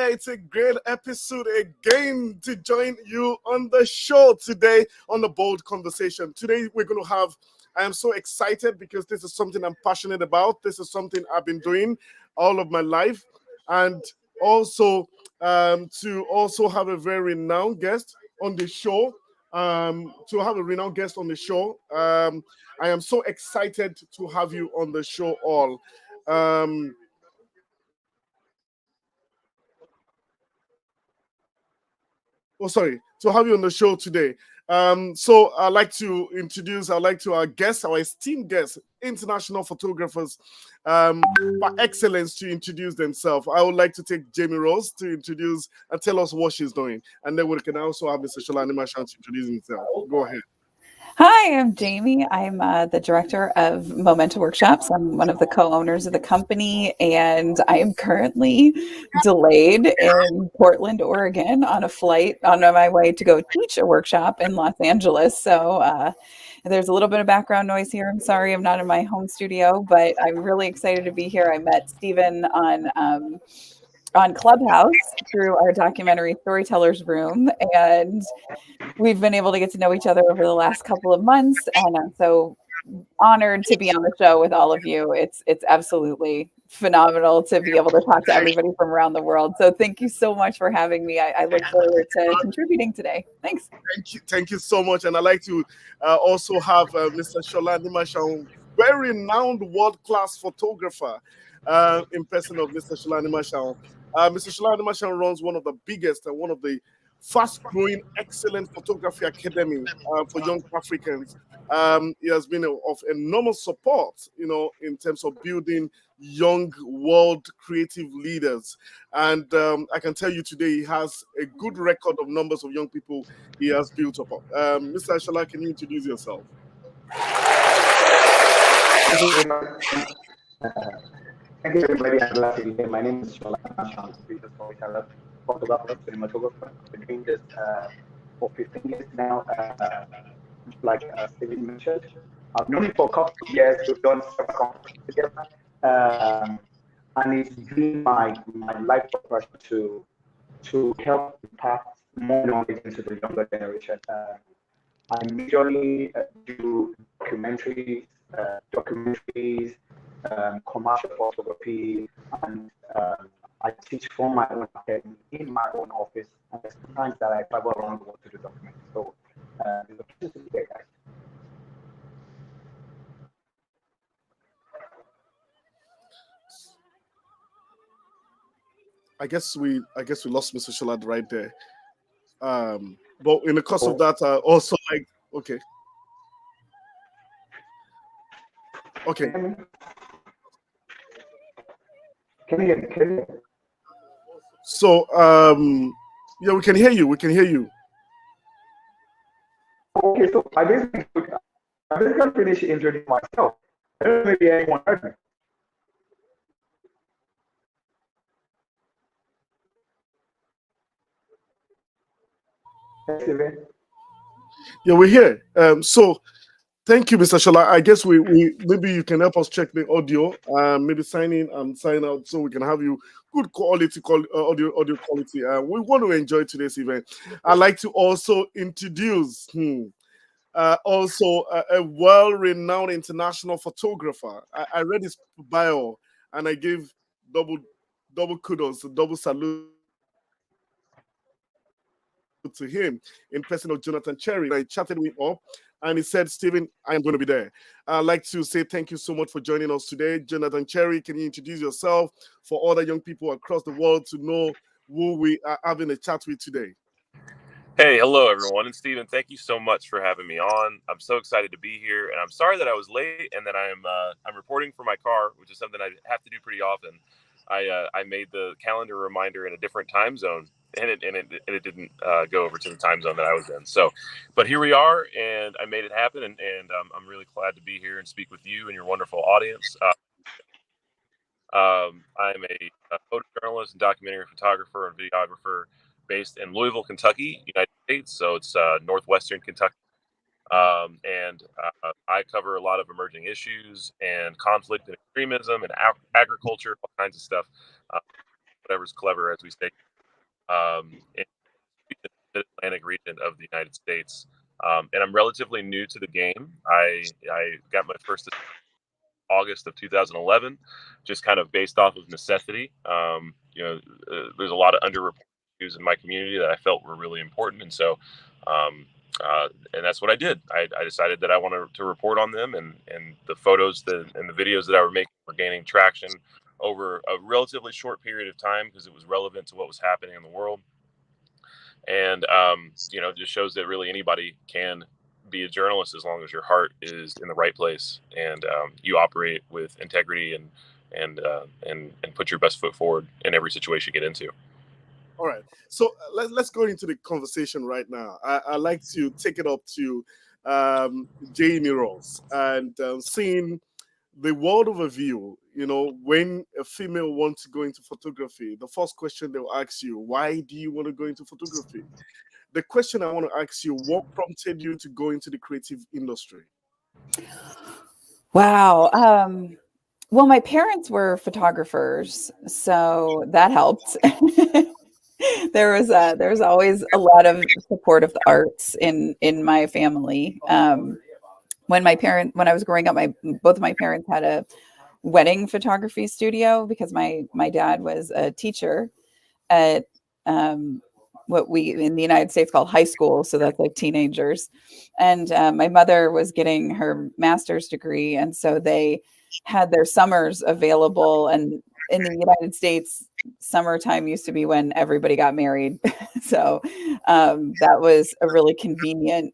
it's a great episode again to join you on the show today on the Bold Conversation. Today we're going to have, I am so excited because this is something I'm passionate about. This is something I've been doing all of my life. And also to also have a very renowned guest on the show. I am so excited to have you on the show all. Um, to have you on the show today. So I'd like to our guests, our esteemed guests, international photographers, by excellence to introduce themselves. I would like to take Jamie Rose to introduce and tell us what she's doing. And then we can also have Mr. Shola Anishaun to introduce himself. Go ahead. Hi, I'm Jamie. I'm the director of Momenta Workshops. I'm one of the co-owners of the company, and I am currently delayed in Portland, Oregon, on a flight on my way to go teach a workshop in Los Angeles. So there's a little bit of background noise here. I'm sorry I'm not in my home studio, but I'm really excited to be here. I met Stephen on Clubhouse through our documentary Storytellers Room, and we've been able to get to know each other over the last couple of months, and I'm so honored to be on the show with all of you. It's absolutely phenomenal to be able to talk to everybody from around the world. So thank you so much for having me. I look forward to contributing today. Thanks. Thank you so much. And I'd like to also have Mr. Shola Anishaun, very renowned world-class photographer, in person of Mr. Shola Anishaun. Mr. Shola Anishaun runs one of the biggest and one of the fast-growing, excellent photography academy for young Africans. He has been of enormous support, in terms of building young world creative leaders. And I can tell you today, he has a good record of numbers of young people he has built up. Mr. Shola, can you introduce yourself? Thank you very much. Thank you, everybody. I'm glad to be here. My name is Shola Anishaun, storyteller, photographer, cinematographer. I've been doing this for 15 years now. Like Stephen mentioned, I've known him for a couple of years. We've done several conferences together, and it's been my life passion to help impact more knowledge into the younger generation. I majorly do documentaries, commercial photography, and I teach from my own academy in my own office, and there's sometimes that I travel around the world to do documentaries. So there's a place to be there, guys. I guess we lost Mr. Shola right there. But in the course of that, also okay. Can you hear me? So yeah, we can hear you. We can hear you. Okay, so I basically finished introducing myself. I don't know if anyone heard me. Yeah, we're here. So thank you, Mr. Shola. I guess we maybe you can help us check the audio, maybe sign in and sign out so we can have you good quality audio quality. We want to enjoy today's event. I'd like to also introduce also a well-renowned international photographer. I read his bio and I gave double kudos, double salute to him in person of Jonathan Cherry. I chatted with him up and he said, Stephen, I am going to be there. I'd like to say thank you so much for joining us today. Jonathan Cherry, can you introduce yourself for other young people across the world to know who we are having a chat with today? Hey, hello everyone, and Stephen, thank you so much for having me on. I'm so excited to be here, and I'm sorry that I was late and that I'm reporting from my car, which is something I have to do pretty often. I made the calendar reminder in a different time zone, and it didn't go over to the time zone that I was in. So, but here we are, and I made it happen, and I'm really glad to be here and speak with you and your wonderful audience. I'm a photojournalist and documentary photographer and videographer based in Louisville, Kentucky, United States. So it's northwestern Kentucky. And I cover a lot of emerging issues and conflict and extremism and agriculture, all kinds of stuff. Whatever's clever, as we say. in the Mid-Atlantic region of the United States. And I'm relatively new to the game. I got my first August of 2011, just kind of based off of necessity. There's a lot of underreported issues in my community that I felt were really important, and so, and that's what I did. I decided that I wanted to report on them, and the photos and the videos that I were making were gaining traction over a relatively short period of time because it was relevant to what was happening in the world. And just shows that really anybody can be a journalist as long as your heart is in the right place and you operate with integrity and put your best foot forward in every situation you get into. All right, so let's go into the conversation right now. I like to take it up to Jamie Ross and seeing the world overview. When a female wants to go into photography, the first question they'll ask you, why do you want to go into photography? The question I want to ask you, what prompted you to go into the creative industry? Wow. Well, my parents were photographers, so that helped. There was always a lot of support of the arts in my family. When I was growing up, both of my parents had a wedding photography studio because my dad was a teacher at what we in the United States call high school, so that's like teenagers. And my mother was getting her master's degree, and so they had their summers available. And in the United States, summertime used to be when everybody got married, so that was a really convenient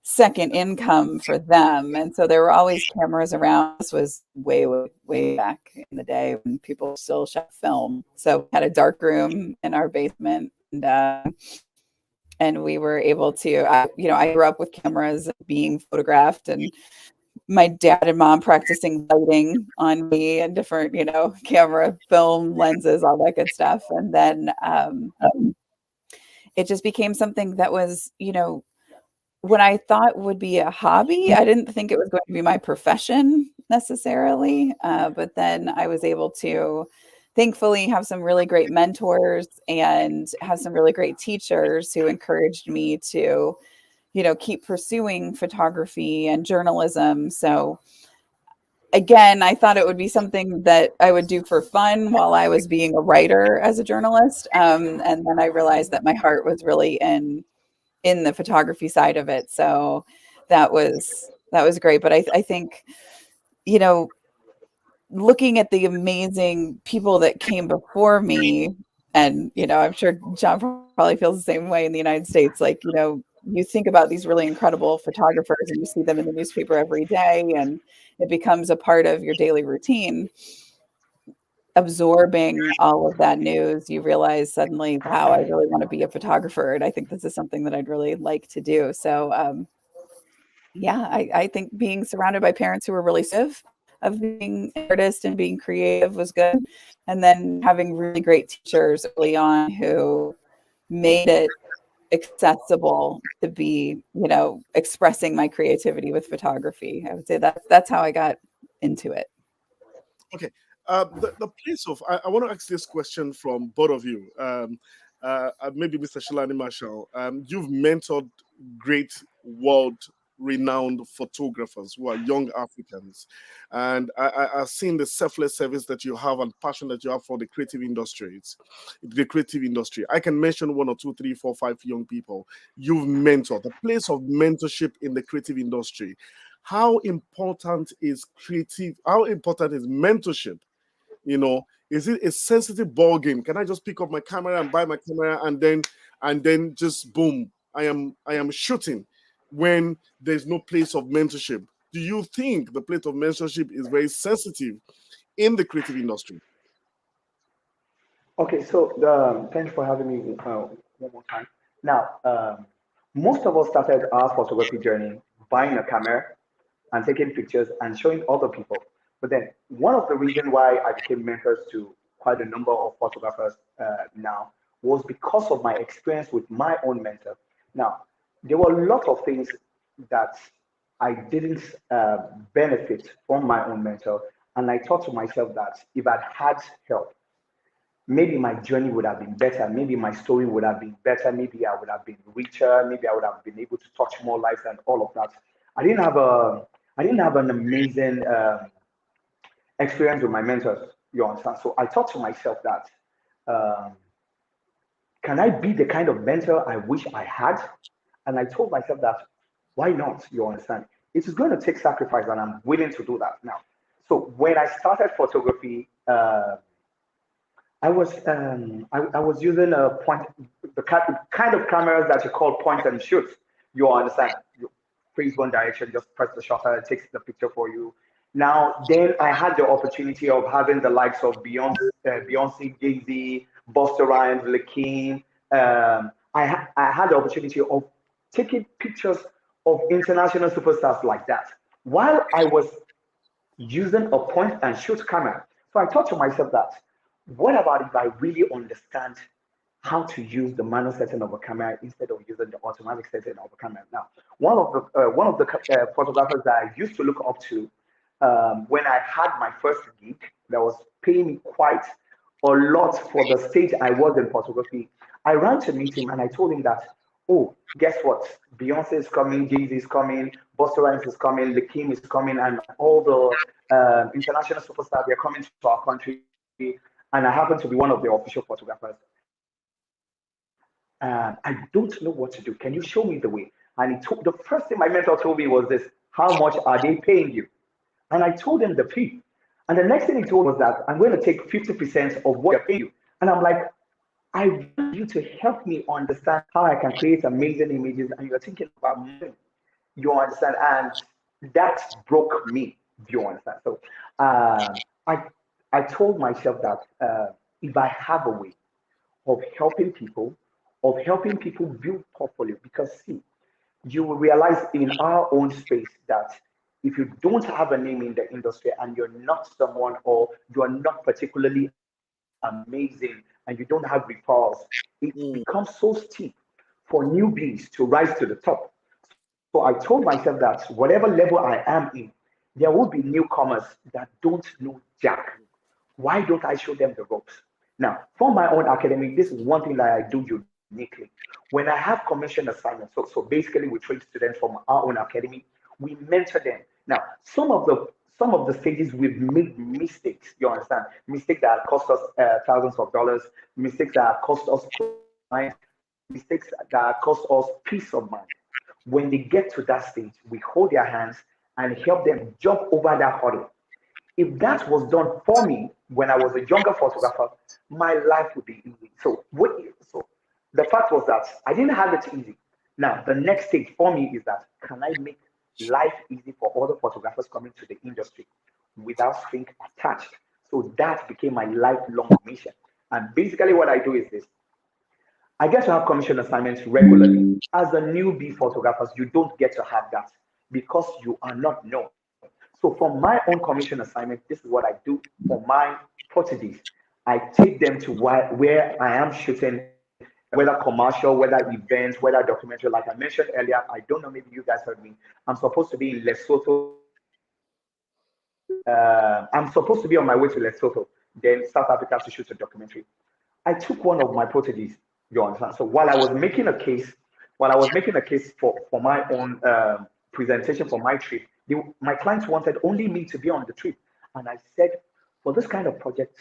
second income for them. And so there were always cameras around. This was way, way, way back in the day when people still shot film. So we had a dark room in our basement, and we were able to, I grew up with cameras being photographed, and my dad and mom practicing lighting on me and different, camera, film, lenses, all that good stuff. And then it just became something that was, what I thought would be a hobby. I didn't think it was going to be my profession necessarily. But then I was able to thankfully have some really great mentors and have some really great teachers who encouraged me to, keep pursuing photography and journalism. So again, I thought it would be something that I would do for fun while I was being a writer as a journalist. And then I realized that my heart was really in the photography side of it. So that was great. But I think, looking at the amazing people that came before me, and, I'm sure John probably feels the same way in the United States. Like, you think about these really incredible photographers and you see them in the newspaper every day, and it becomes a part of your daily routine. Absorbing all of that news, you realize suddenly, wow, I really want to be a photographer. And I think this is something that I'd really like to do. So, I think being surrounded by parents who were really supportive of being an artist and being creative was good. And then having really great teachers early on who made it accessible to be, expressing my creativity with photography. I would say that's how I got into it. Okay. The place of I want to ask this question from both of you. Maybe Mr. Shalani Marshall. You've mentored great world renowned photographers who are young Africans, and I've seen the selfless service that you have and passion that you have for the creative industry. The creative industry. I can mention one or two, three, four, five young people you've mentored. The place of mentorship in the creative industry. How important is creative? How important is mentorship? Is it a sensitive ball game? Can I just pick up my camera and buy my camera and then just boom, I am shooting when there's no place of mentorship? Do you think the place of mentorship is very sensitive in the creative industry? Okay, so thank you for having me one more time. Now, most of us started our photography journey buying a camera and taking pictures and showing other people. But then one of the reasons why I became mentors to quite a number of photographers now was because of my experience with my own mentor. Now, there were a lot of things that I didn't benefit from my own mentor. And I thought to myself that if I'd had help, maybe my journey would have been better. Maybe my story would have been better. Maybe I would have been richer. Maybe I would have been able to touch more lives and all of that. I didn't have an amazing experience with my mentors. You understand? So I thought to myself that um, can I be the kind of mentor I wish I had? And I told myself that why not? You understand? It is going to take sacrifice, and I'm willing to do that now. So when I started photography, I was using a point the kind of cameras that you call point and shoot. You understand? You freeze one direction, just press the shutter, it takes the picture for you. Now, then I had the opportunity of having the likes of Beyonce, Jay-Z, Busta Rhymes, Lakeem. I had the opportunity of taking pictures of international superstars like that while I was using a point and shoot camera. So I thought to myself that, what about if I really understand how to use the manual setting of a camera instead of using the automatic setting of a camera? Now, one of the photographers that I used to look up to when I had my first gig that was paying me quite a lot for the stage I was in photography, I ran to meet him and I told him that, oh, guess what? Beyonce is coming, Jay-Z is coming, Busta Rhymes is coming, Lakeem is coming, and all the international superstars, they're coming to our country. And I happen to be one of the official photographers. I don't know what to do. Can you show me the way? And the first thing my mentor told me was this: how much are they paying you? And I told him the fee. And the next thing he told was that I'm going to take 50% of what they're paying you. And I'm like, I want you to help me understand how I can create amazing images. And you're thinking about money. You understand? And that broke me. Do you understand? So I I told myself that if I have a way of helping people build portfolio, because see, you will realize in our own space that if you don't have a name in the industry and you're not someone or you're not particularly amazing and you don't have referrals, it becomes so steep for newbies to rise to the top. So I told myself that whatever level I am in, there will be newcomers that don't know Jack. Why don't I show them the ropes? Now, for my own academic, this is one thing that I do uniquely. When I have commission assignments, so basically we treat students from our own academy, we mentor them. Now, some of the stages we've made mistakes. You understand? Mistakes that cost us thousands of dollars, mistakes that cost us clients, mistakes that cost us peace of mind. When they get to that stage, we hold their hands and help them jump over that hurdle. If that was done for me when I was a younger photographer, my life would be easy. So the fact was that I didn't have it easy. Now the next stage for me is that can I make life easy for other photographers coming to the industry without string attached? So that became my lifelong mission. And basically what I do is this. I get to have commission assignments regularly. As a newbie photographers, you don't get to have that because you are not known. So for my own commission assignment, this is what I do for my proteges. I take them to where I am shooting, whether commercial, whether events, whether documentary. Like I mentioned earlier, I don't know, maybe you guys heard me. I'm supposed to be in Lesotho. I'm supposed to be on my way to Lesotho, then South Africa to shoot a documentary. I took one of my proteges. You understand? So while I was making a case for my own presentation for my trip, my clients wanted only me to be on the trip, and I said, for this kind of project,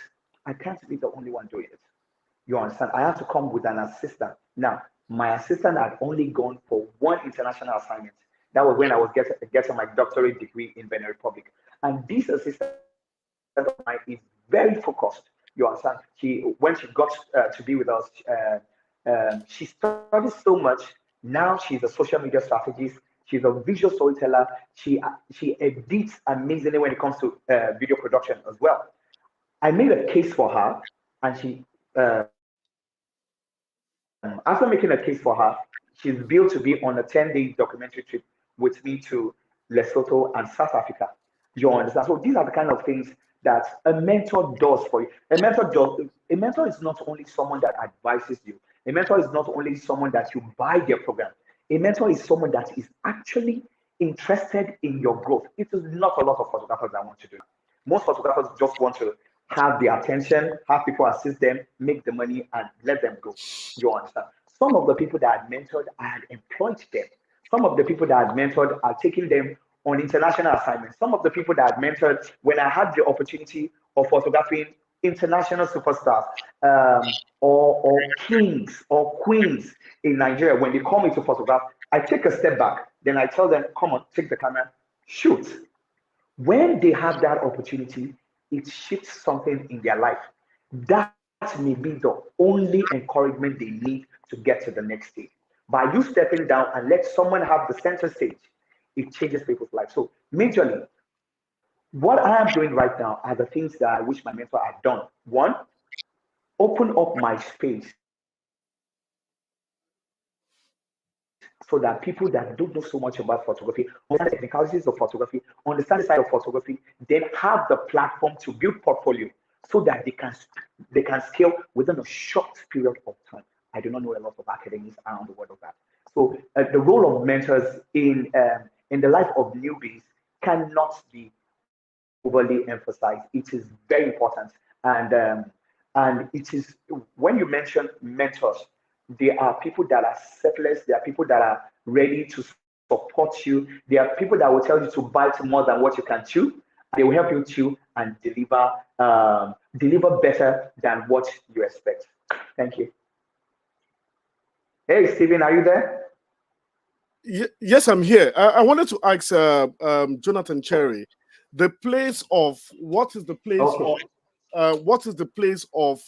I can't be the only one doing it. You understand? I have to come with an assistant. Now, my assistant had only gone for one international assignment. That was when I was getting my doctorate degree in Benin Republic. And this assistant of mine is very focused. You understand? When she got to be with us, she studies so much. Now she's a social media strategist. She's a visual storyteller. She edits amazingly when it comes to video production as well. I made a case for her, and after making a case for her, she's billed to be on a 10-day documentary trip with me to Lesotho and South Africa. You understand? So these are the kind of things that a mentor does for you. A mentor is not only someone that advises you. A mentor is not only someone that you buy their program. A mentor is someone that is actually interested in your growth. It is not a lot of photographers that want to do that. Most photographers just want to have the attention, have people assist them, make the money, and let them go. You understand? Some of the people that I had mentored, I had employed them. Some of the people that I had mentored are taking them on international assignments. Some of the people that I had mentored, when I had the opportunity of photographing international superstars, or kings or queens in Nigeria, when they call me to photograph, I take a step back. Then I tell them, come on, take the camera, shoot. When they have that opportunity, it shifts something in their life. That may be the only encouragement they need to get to the next stage. By you stepping down and let someone have the center stage, it changes people's life. So, majorly, what I am doing right now are the things that I wish my mentor had done. One, open up my space so that people that don't know so much about photography understand the technicalities of photography, understand the side of photography, then have the platform to build portfolio so that they can scale within a short period of time. I do not know a lot of academics around the world of that. So the role of mentors in the life of newbies cannot be overly emphasized. It is very important, and um, and it is when you mention mentors, there are people that are selfless. There are people that are ready to support you. There are people that will tell you to bite more than what you can chew. They will help you chew and deliver better than what you expect. Thank you. Hey, Stephen, are you there? Yes, I'm here. I wanted to ask Jonathan Cherry, the place of Okay. what is the place of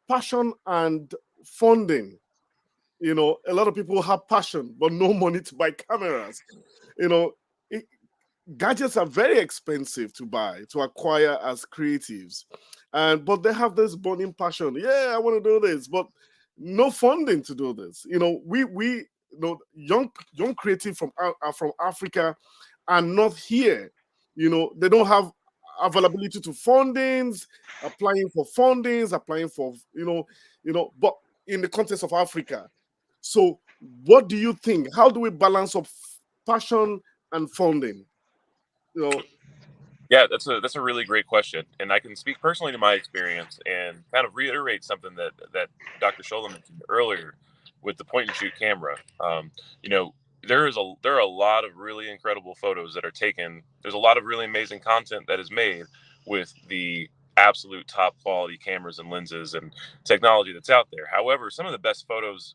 passion and funding? You know, a lot of people have passion but no money to buy cameras. You know, it, gadgets are very expensive to buy, to acquire as creatives, and but they have this burning passion. Yeah, I want to do this, but no funding to do this. You know, we young creative from Africa are not here. You know, they don't have availability to fundings, applying for but in the context of Africa. So what do you think? How do we balance up passion and funding? You know, Yeah, that's a really great question, and I can speak personally to my experience and kind of reiterate something that Dr. Sola mentioned earlier with the point and shoot camera. You know, there are a lot of really incredible photos that are taken. There's a lot of really amazing content that is made with the absolute top quality cameras and lenses and technology that's out there. However, some of the best photos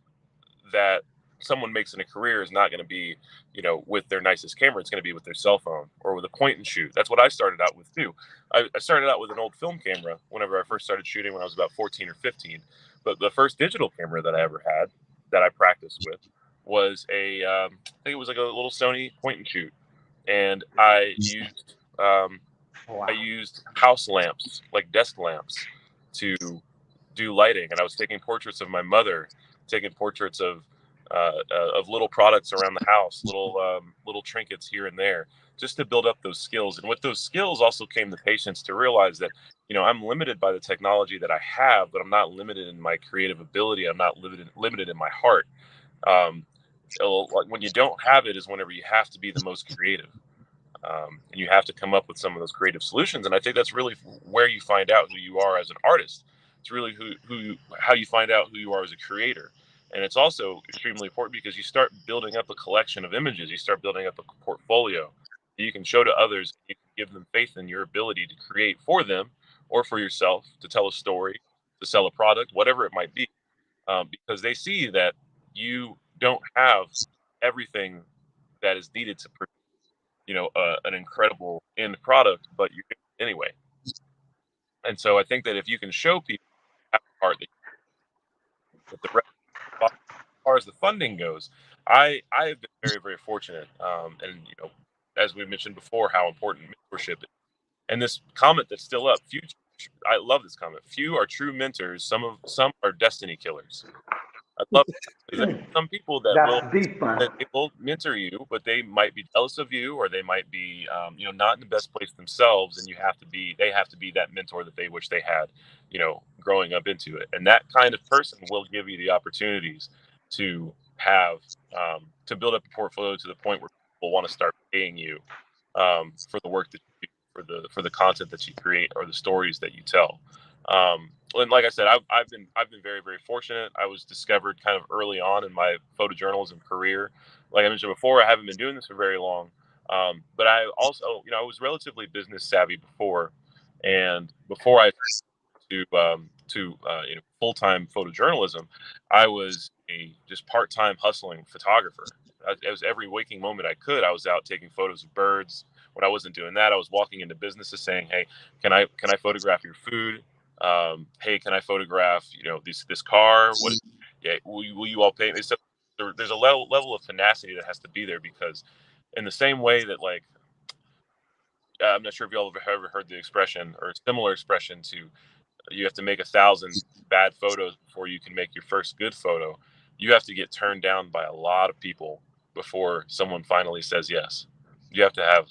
that someone makes in a career is not going to be, with their nicest camera. It's going to be with their cell phone or with a point and shoot. That's what I started out with too. I started out with an old film camera whenever I first started shooting when I was about 14 or 15. But the first digital camera that I ever had that I practiced with was I think it was like a little Sony point and shoot. And I Wow. used house lamps, like desk lamps, to do lighting, and I was taking portraits of my mother, taking portraits of little products around the house, little trinkets here and there, just to build up those skills. And with those skills also came the patience to realize that I'm limited by the technology that I have, but I'm not limited in my creative ability. I'm not limited in my heart. Um, like when you don't have it is whenever you have to be the most creative. And you have to come up with some of those creative solutions. And I think that's really where you find out who you are as an artist. It's really how you find out who you are as a creator. And it's also extremely important because you start building up a collection of images. You start building up a portfolio that you can show to others. You can give them faith in your ability to create for them or for yourself, to tell a story, to sell a product, whatever it might be, because they see that you don't have everything that is needed to produce an incredible end product, but you're doing it anyway. And so I think that if you can show people that part, that the rest, as far as the funding goes, I have been very, very fortunate, and as we mentioned before, how important mentorship is. And this comment that's still up, few. I love this comment. Few are true mentors. Some are destiny killers. I love it because there are some people That's deep, man. that they will mentor you, but they might be jealous of you, or they might be, not in the best place themselves, and they have to be that mentor that they wish they had, growing up into it. And that kind of person will give you the opportunities to have, to build up a portfolio to the point where people want to start paying you for the work that you do. for the content that you create or the stories that you tell. And like I said, I've been very, very fortunate. I was discovered kind of early on in my photojournalism career. Like I mentioned before, I haven't been doing this for very long, but I also, I was relatively business savvy before, and before I to full-time photojournalism, I was a just part-time hustling photographer. It was every waking moment I could. I was out taking photos of birds. When I wasn't doing that, I was walking into businesses saying, "Hey, can I photograph your food? Hey, can I photograph this car? Yeah, will you all pay me?" So there's a level of tenacity that has to be there, because in the same way that, like, I'm not sure if y'all have ever heard the expression or a similar expression to, you have to make 1,000 bad photos before you can make your first good photo. You have to get turned down by a lot of people before someone finally says yes. You have to have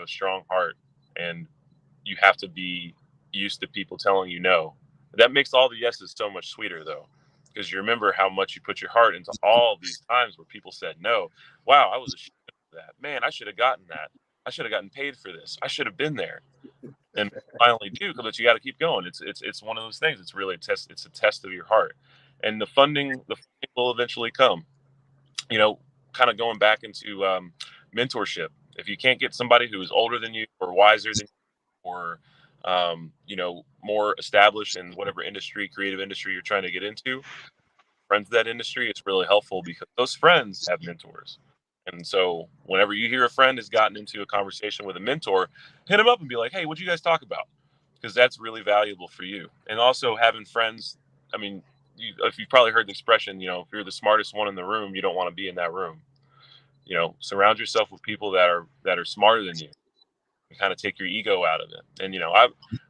a strong heart, and you have to be used to people telling you no. That makes all the yeses so much sweeter, though, because you remember how much you put your heart into all these times where people said no. Wow, I was ashamed of that. Man, I should have gotten that. I should have gotten paid for this. I should have been there. And finally do, but you got to keep going. It's one of those things. It's really a test. It's a test of your heart, and the funding will eventually come. Kind of going back into mentorship. If you can't get somebody who is older than you or wiser than you, or more established in whatever creative industry you're trying to get into, friends of that industry, it's really helpful, because those friends have mentors. And so whenever you hear a friend has gotten into a conversation with a mentor, hit them up and be like, "Hey, what'd you guys talk about?" Because that's really valuable for you. And also having friends, I mean, if you've probably heard the expression, if you're the smartest one in the room, you don't want to be in that room. Surround yourself with people that are smarter than you, and kind of take your ego out of it. And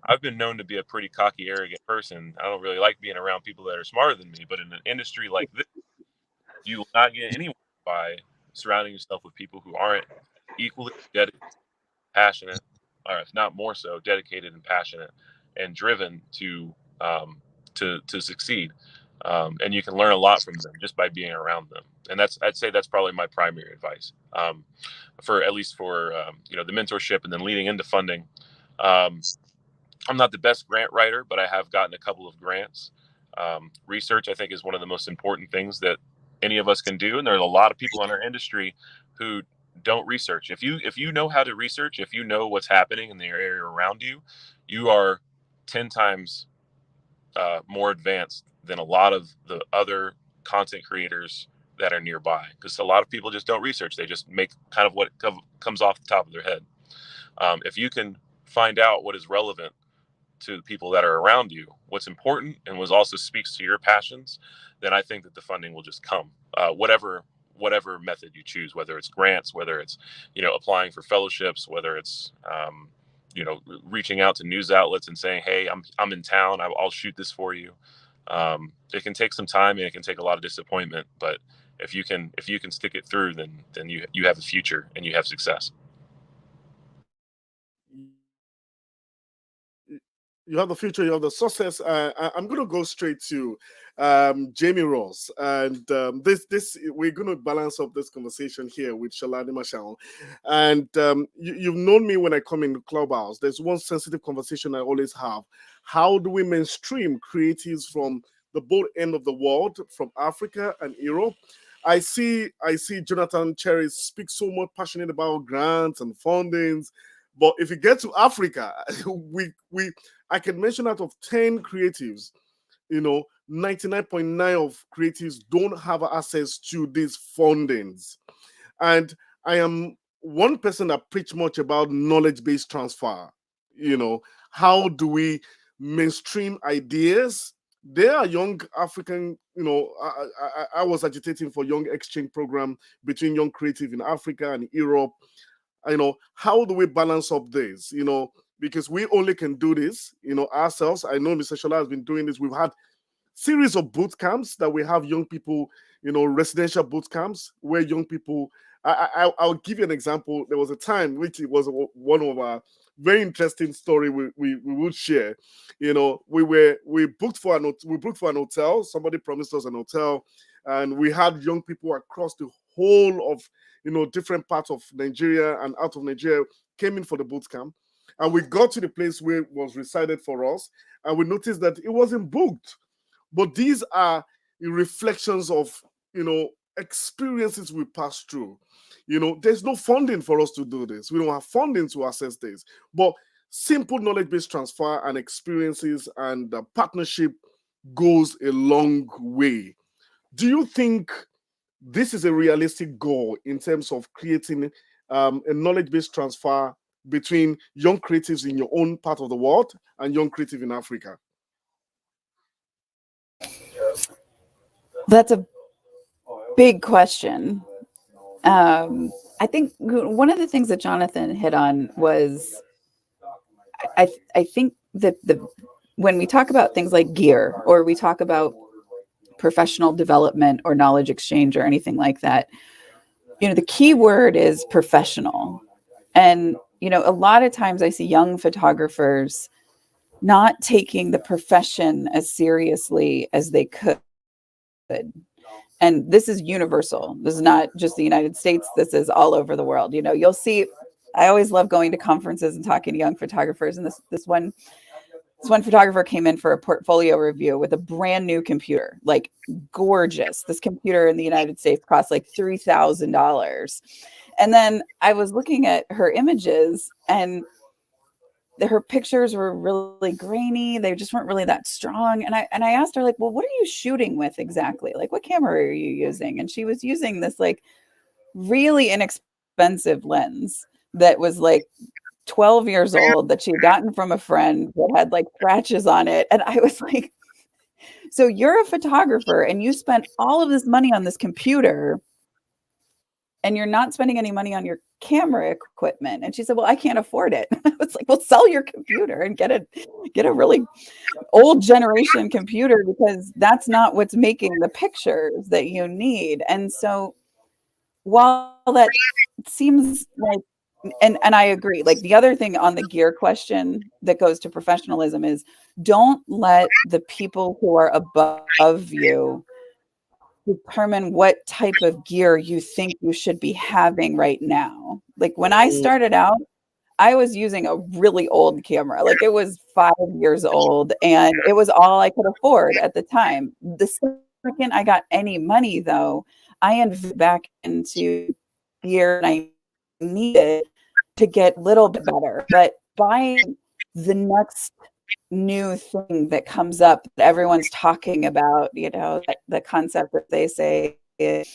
I've been known to be a pretty cocky, arrogant person. I don't really like being around people that are smarter than me. But in an industry like this, you will not get anywhere by surrounding yourself with people who aren't equally dedicated, passionate, or if not more so, dedicated and passionate and driven to succeed. And you can learn a lot from them just by being around them. And I'd say that's probably my primary advice, for at least for the mentorship, and then leading into funding. I'm not the best grant writer, but I have gotten a couple of grants. Research, I think, is one of the most important things that any of us can do, and there are a lot of people in our industry who don't research. If you know how to research, if you know what's happening in the area around you, you are 10 times more advanced than a lot of the other content creators that are nearby, because a lot of people just don't research. They just make kind of what comes off the top of their head. If you can find out what is relevant to the people that are around you, what's important, and what also speaks to your passions, then I think that the funding will just come. Whatever method you choose, whether it's grants, whether it's applying for fellowships, whether it's reaching out to news outlets and saying, "Hey, I'm in town. I'll shoot this for you." It can take some time, and it can take a lot of disappointment, but if you can stick it through, then you have a future and you have success. You have the future, you have the success. I'm going to go straight to Jamie Ross, and this we're going to balance up this conversation here with Shola Anishaun. And you've known me when I come in the clubhouse. There's one sensitive conversation I always have: how do we mainstream creatives from the both end of the world, from Africa and Europe? I see Jonathan Cherry speak so much passionate about grants and fundings. But if you get to Africa, I can mention out of 10 creatives, 99.9 of creatives don't have access to these fundings. And I am one person that preach much about knowledge-based transfer. How do we mainstream ideas? There are young African, I was agitating for young exchange program between young creative in Africa and Europe. How do we balance up this? Because we only can do this, ourselves. I know Mr. Shola has been doing this. We've had series of boot camps that we have young people, residential boot camps where young people. I'll give you an example. There was a time which it was one of our very interesting story we would share. We booked for an hotel. Somebody promised us an hotel, and we had young people across the whole of, different parts of Nigeria and out of Nigeria came in for the boot camp. And we got to the place where it was recited for us, and we noticed that it wasn't booked. But these are reflections of, experiences we passed through. There's no funding for us to do this. We don't have funding to access this. But simple knowledge-based transfer and experiences and partnership goes a long way. Do you think this is a realistic goal in terms of creating a knowledge-based transfer between young creatives in your own part of the world and young creative in Africa? That's a big question. I think one of the things that Jonathan hit on was, I think that when we talk about things like gear, or we talk about professional development or knowledge exchange or anything like that, the key word is professional. And, a lot of times I see young photographers not taking the profession as seriously as they could. And this is universal. This is not just the United States. This is all over the world. You'll see, I always love going to conferences and talking to young photographers. And this one photographer came in for a portfolio review with a brand new computer, like gorgeous. This computer in the United States costs like $3,000. And then I was looking at her images, and her pictures were really grainy. They just weren't really that strong. And I asked her, like, well, what are you shooting with exactly? Like, what camera are you using? And she was using this like really inexpensive lens that was like 12 years old, that she had gotten from a friend, that had like scratches on it. And I was like, so you're a photographer and you spent all of this money on this computer, and you're not spending any money on your camera equipment. And she said, well, I can't afford it. I was like, well, sell your computer and get a really old generation computer, because that's not what's making the pictures that you need. And so while that seems like, and I agree, like the other thing on the gear question that goes to professionalism is, don't let the people who are above you determine what type of gear you think you should be having right now. Like when I started out, I was using a really old camera. Like it was 5 years old, and it was all I could afford at the time. The second I got any money, though, I invested back into gear and I needed to get a little bit better. But buying the next new thing that comes up that everyone's talking about, the concept that they say is,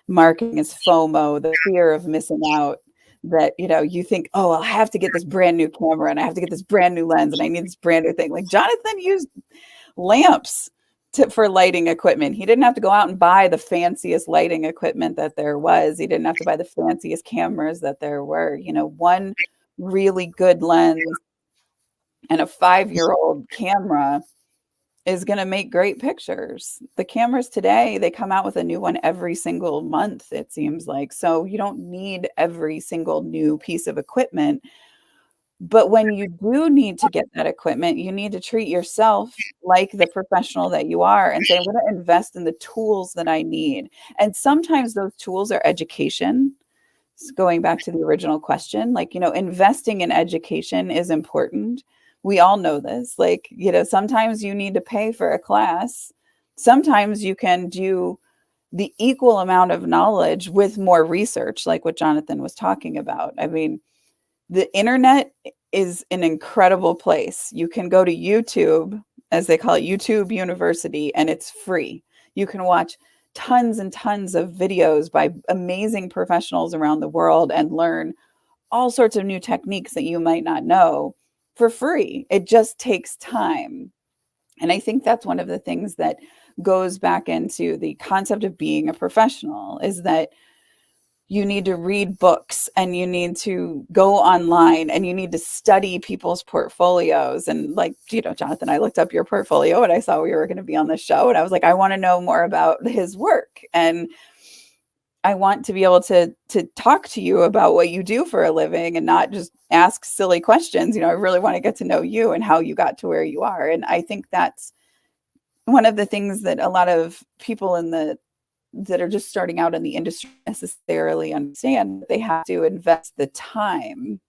marketing is FOMO, the fear of missing out, that, you think, oh, I'll have to get this brand new camera and I have to get this brand new lens and I need this brand new thing. Like Jonathan used lamps for lighting equipment. He didn't have to go out and buy the fanciest lighting equipment that there was. He didn't have to buy the fanciest cameras that there were. One really good lens and a 5-year-old camera is going to make great pictures. The cameras today, they come out with a new one every single month, it seems like. So you don't need every single new piece of equipment. But when you do need to get that equipment, you need to treat yourself like the professional that you are and say, I'm going to invest in the tools that I need. And sometimes those tools are education. Going back to the original question, like, investing in education is important. We all know this. Like, sometimes you need to pay for a class. Sometimes you can do the equal amount of knowledge with more research, like what Jonathan was talking about. I mean, the internet is an incredible place. You can go to YouTube, as they call it, YouTube University, and it's free. You can watch tons and tons of videos by amazing professionals around the world and learn all sorts of new techniques that you might not know for free. It just takes time. And I think that's one of the things that goes back into the concept of being a professional, is that you need to read books and you need to go online and you need to study people's portfolios. And like, Jonathan, I looked up your portfolio and I saw we were going to be on the show, and I was like, I want to know more about his work. And I want to be able to talk to you about what you do for a living and not just ask silly questions. I really want to get to know you and how you got to where you are. And I think that's one of the things that a lot of people in the that are just starting out in the industry necessarily understand that they have to invest the time.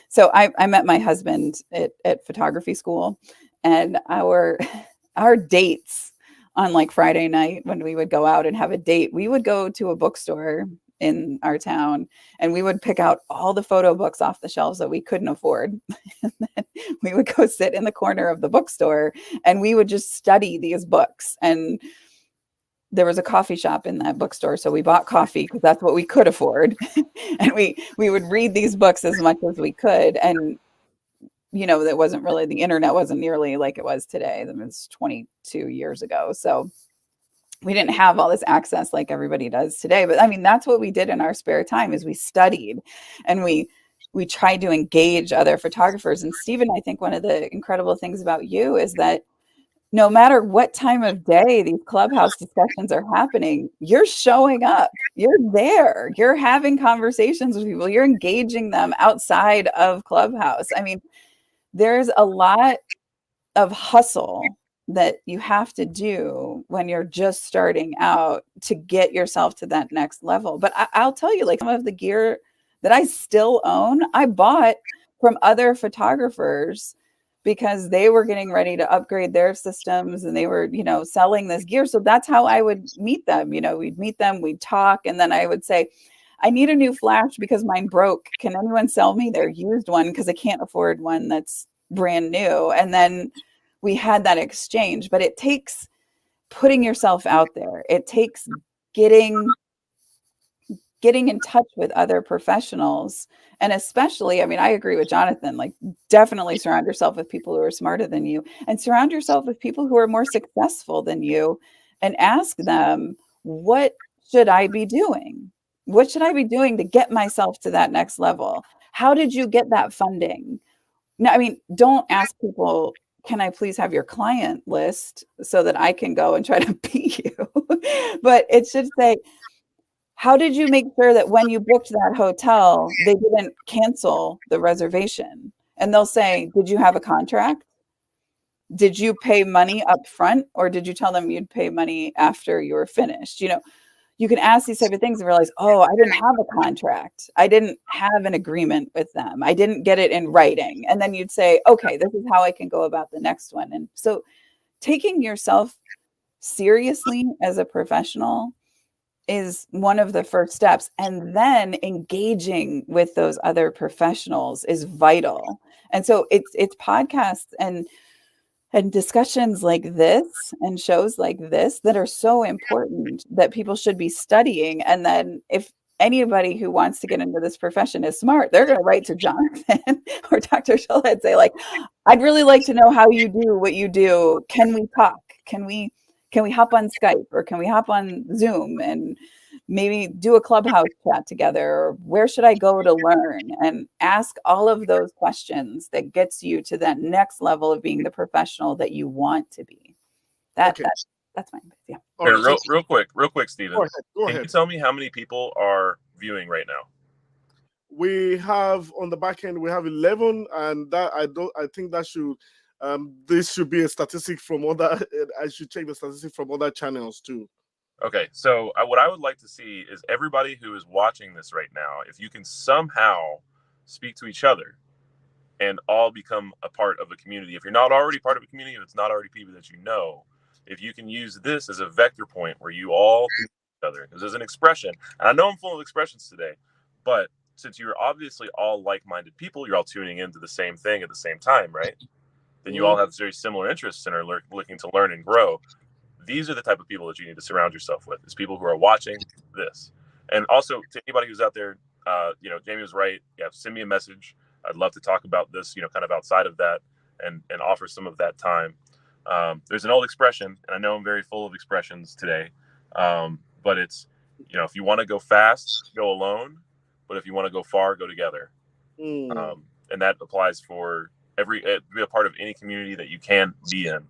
So I met my husband at photography school, and our dates on like Friday night when we would go out and have a date, we would go to a bookstore in our town and we would pick out all the photo books off the shelves that we couldn't afford. And then we would go sit in the corner of the bookstore and we would just study these books. And there was a coffee shop in that bookstore, so we bought coffee because that's what we could afford. And we would read these books as much as we could. And that wasn't really, the internet wasn't nearly like it was today. That was 22 years ago. So we didn't have all this access like everybody does today. But I mean, that's what we did in our spare time, is we studied and we tried to engage other photographers. And Stephen, I think one of the incredible things about you is that no matter what time of day these Clubhouse discussions are happening, you're showing up, you're there, you're having conversations with people, you're engaging them outside of Clubhouse. I mean, there's a lot of hustle that you have to do when you're just starting out to get yourself to that next level. But I'll tell you, like, some of the gear that I still own, I bought from other photographers because they were getting ready to upgrade their systems and they were, selling this gear. So that's how I would meet them. We'd meet them, we'd talk, and then I would say, I need a new flash because mine broke. Can anyone sell me their used one? Because I can't afford one that's brand new. And then we had that exchange. But it takes putting yourself out there. It takes getting in touch with other professionals. And especially, I mean, I agree with Jonathan, like, definitely surround yourself with people who are smarter than you, and surround yourself with people who are more successful than you, and ask them, what should I be doing? What should I be doing to get myself to that next level? How did you get that funding? No, I mean, don't ask people, can I please have your client list so that I can go and try to beat you? But it should say, how did you make sure that when you booked that hotel, they didn't cancel the reservation? And they'll say, did you have a contract? Did you pay money up front, or did you tell them you'd pay money after you were finished? You can ask these type of things and realize, oh, I didn't have a contract. I didn't have an agreement with them. I didn't get it in writing. And then you'd say, okay, this is how I can go about the next one. And so taking yourself seriously as a professional is one of the first steps. And then engaging with those other professionals is vital. And so it's podcasts and discussions like this and shows like this that are so important that people should be studying. And then if anybody who wants to get into this profession is smart, they're going to write to Jonathan or Dr. Sola and say, like, I'd really like to know how you do what you do. Can we talk? Can we hop on Skype, or can we hop on Zoom and maybe do a Clubhouse chat together? Or where should I go to learn? And ask all of those questions that gets you to that next level of being the professional that you want to be. That's my, yeah. Hey, real quick, Stephen. Go ahead. Can you tell me how many people are viewing right now? We have on the back end, we have 11, and that I think that should this should be a statistic from other. I should check the statistic from other channels too. Okay, so what I would like to see is everybody who is watching this right now, if you can somehow speak to each other and all become a part of a community. If you're not already part of a community, if it's not already people that you know, if you can use this as a vector point where you all can each other, because there's an expression, and I know I'm full of expressions today, but since you're obviously all like-minded people, you're all tuning into the same thing at the same time, right? Then you all have very similar interests and are looking to learn and grow. These are the type of people that you need to surround yourself with, is people who are watching this. And also, to anybody who's out there, Jamie was right. Yeah, send me a message. I'd love to talk about this, kind of outside of that, and offer some of that time. There's an old expression, and I know I'm very full of expressions today, but it's, if you want to go fast, go alone. But if you want to go far, go together. And that applies for be a part of any community that you can be in,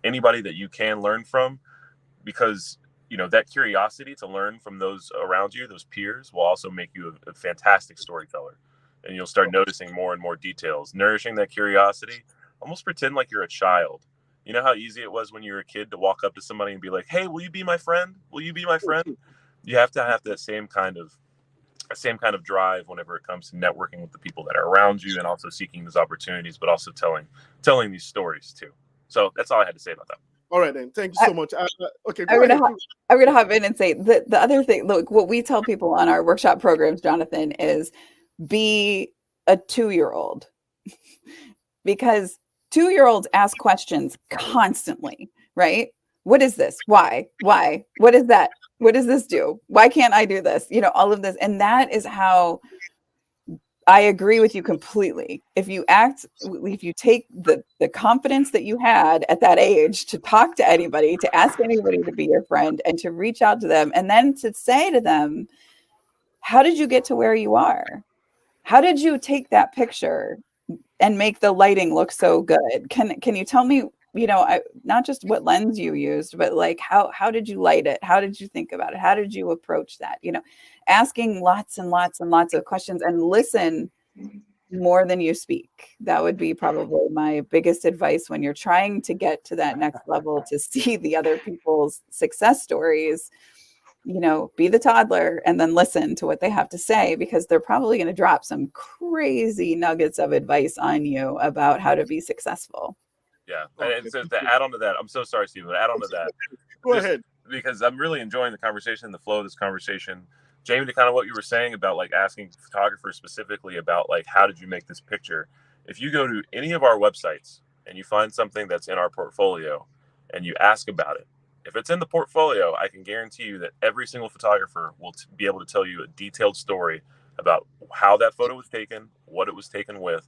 anybody that you can learn from, because that curiosity to learn from those around you, those peers, will also make you a fantastic storyteller, and you'll start noticing more and more details. Nourishing that curiosity, almost pretend like you're a child You know how easy it was when you were a kid to walk up to somebody and be like, "Hey, will you be my friend? Will you be my friend?" You have to have that same kind of drive whenever it comes to networking with the people that are around you, and also seeking these opportunities, but also telling these stories too. So that's all I had to say about that. All right, then. Thank you so much. Okay, I'm go ahead. gonna hop in and say the other thing. Look, what we tell people on our workshop programs, Jonathan, is be a 2-year-old, because 2-year-olds ask questions constantly, right? What is this? Why? What is that? What does this do? Why can't I do this? All of this, and that is how I agree with you completely. If you take the confidence that you had at that age to talk to anybody, to ask anybody to be your friend, and to reach out to them, and then to say to them, how did you get to where you are? How did you take that picture and make the lighting look so good? Can you tell me, not just what lens you used, but like how did you light it? How did you think about it? How did you approach that? Asking lots and lots and lots of questions, and listen more than you speak. That would be probably my biggest advice when you're trying to get to that next level, to see the other people's success stories. Be the toddler and then listen to what they have to say, because they're probably going to drop some crazy nuggets of advice on you about how to be successful. Yeah. And so to add on to that, I'm so sorry, Steve, but add on to that. Go ahead. Because I'm really enjoying the conversation, the flow of this conversation. Jamie, to kind of what you were saying about like asking photographers specifically about like, how did you make this picture? If you go to any of our websites and you find something that's in our portfolio and you ask about it, if it's in the portfolio, I can guarantee you that every single photographer will be able to tell you a detailed story about how that photo was taken, what it was taken with.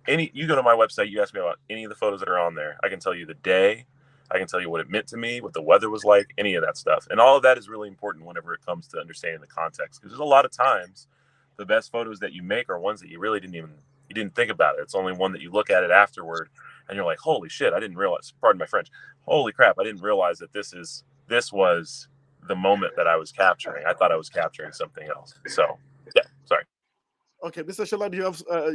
You go to my website, you ask me about any of the photos that are on there, I can tell you the day, I can tell you what it meant to me, what the weather was like, any of that stuff. And all of that is really important whenever it comes to understanding the context, because there's a lot of times the best photos that you make are ones that you really didn't think about it. It's only one that you look at it afterward and you're like, holy shit, I didn't realize, pardon my French, holy crap, I didn't realize that this was the moment that I was capturing. I thought I was capturing something else. So yeah, sorry. Okay, Mr. Shola, do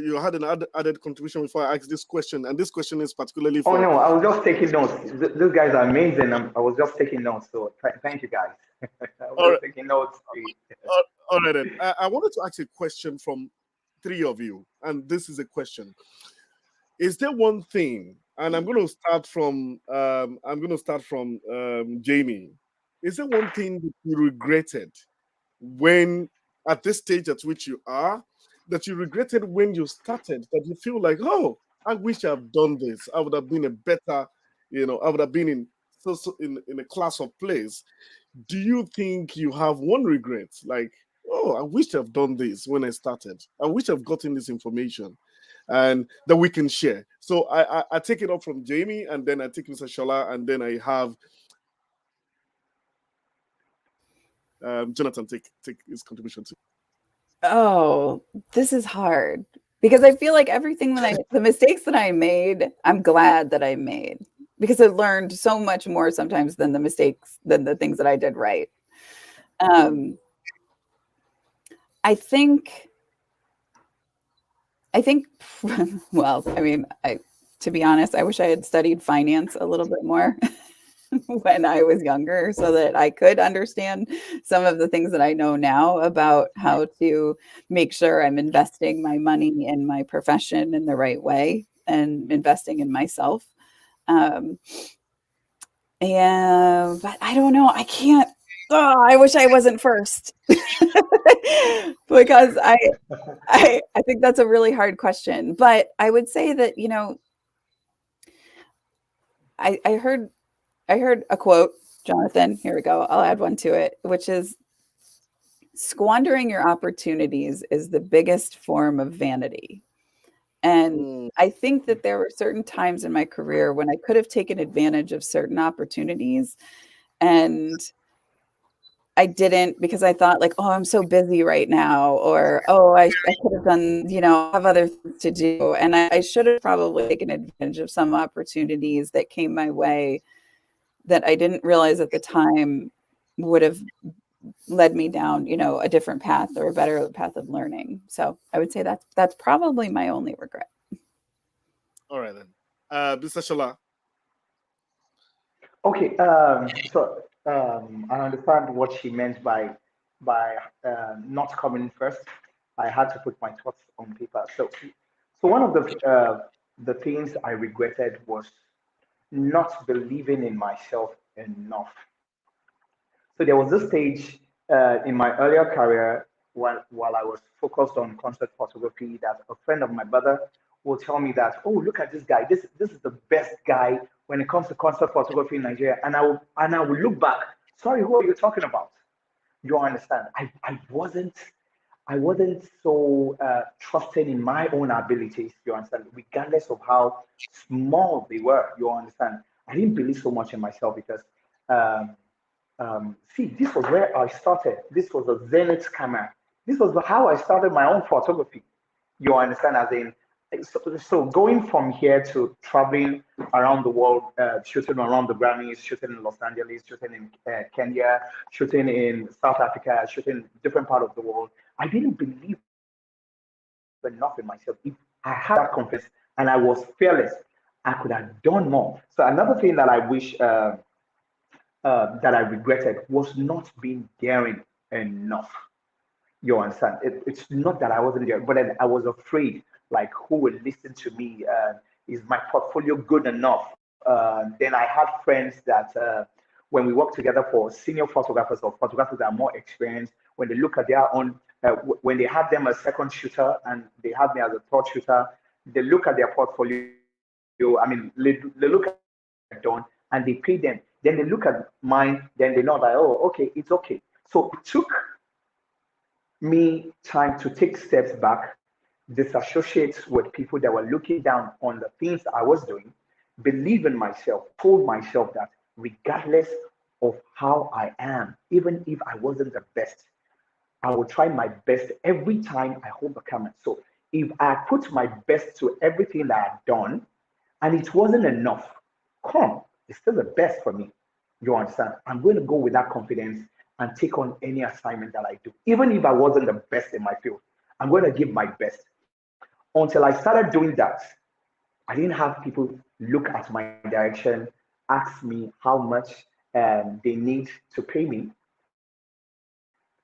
you had an added contribution before I ask this question? And this question is particularly Oh for. no, I was just taking notes. These guys are amazing. I was just taking notes. So thank you guys. I was All just right, taking notes. all right then. I wanted to ask a question from 3 of you, and this is a question: is there one thing? And I'm going to start from Jamie. Is there one thing that you regretted when, at this stage at which you are, that you regretted when you started, that you feel like, oh, I wish I've done this. I would have been a better, I would have been in a class of place. Do you think you have one regret? Like, oh, I wish I've done this when I started. I wish I've gotten this information and that we can share. So I take it up from Jamie, and then I take Mr. Shola, and then I have Jonathan take his contribution too. Oh, this is hard, because I feel like the mistakes that I made, I'm glad that I made, because I learned so much more sometimes than the things that I did right. I think, well, I mean, to be honest, I wish I had studied finance a little bit more when I was younger, so that I could understand some of the things that I know now about how to make sure I'm investing my money in my profession in the right way and investing in myself. But I don't know. I can't. Oh, I wish I wasn't first. Because I think that's a really hard question. But I would say that, I heard a quote, Jonathan. Here we go. I'll add one to it, which is, squandering your opportunities is the biggest form of vanity. And I think that there were certain times in my career when I could have taken advantage of certain opportunities, and I didn't, because I thought like, oh, I'm so busy right now, or, oh, I could have done, have other things to do. And I should have probably taken advantage of some opportunities that came my way that I didn't realize at the time would have led me down, a different path, or a better path of learning. So I would say that's probably my only regret. All right then. Mr. Shola. Okay, I understand what she meant by not coming first. I had to put my thoughts on paper. So one of the things I regretted was not believing in myself enough. So there was this stage in my earlier career while I was focused on concert photography that a friend of my brother will tell me that, oh, look at this guy. This is the best guy when it comes to concert photography in Nigeria. And I will look back. Sorry, who are you talking about? You understand? I wasn't so trusting in my own abilities, you understand, regardless of how small they were, you understand. I didn't believe so much in myself because um, see, this was where I started. This was a Zenith camera. This was how I started my own photography. You understand, as in, so going from here to traveling around the world, shooting around the Grammys, shooting in Los Angeles, shooting in Kenya, shooting in South Africa, shooting different part of the world. I didn't believe enough in myself. If I had that confidence and I was fearless, I could have done more. So another thing that I wish that I regretted was not being daring enough. You understand? It's not that I wasn't there, but then I was afraid, like, who will listen to me? Is my portfolio good enough? Then I had friends that when we work together for senior photographers or photographers that are more experienced, when they look at their own, when they have them as second shooter and they have me as a third shooter, they look at their portfolio. I mean, they look at what they've done and they pay them. Then they look at mine, then they know that, oh, okay, it's okay. So it took me time to take steps back, disassociate with people that were looking down on the things I was doing, believe in myself, told myself that regardless of how I am, even if I wasn't the best, I will try my best every time I hold the camera. So if I put my best to everything that I've done and it wasn't enough, come, it's still the best for me. You understand? I'm going to go with that confidence and take on any assignment that I do. Even if I wasn't the best in my field, I'm going to give my best. Until I started doing that, I didn't have people look at my direction, ask me how much they need to pay me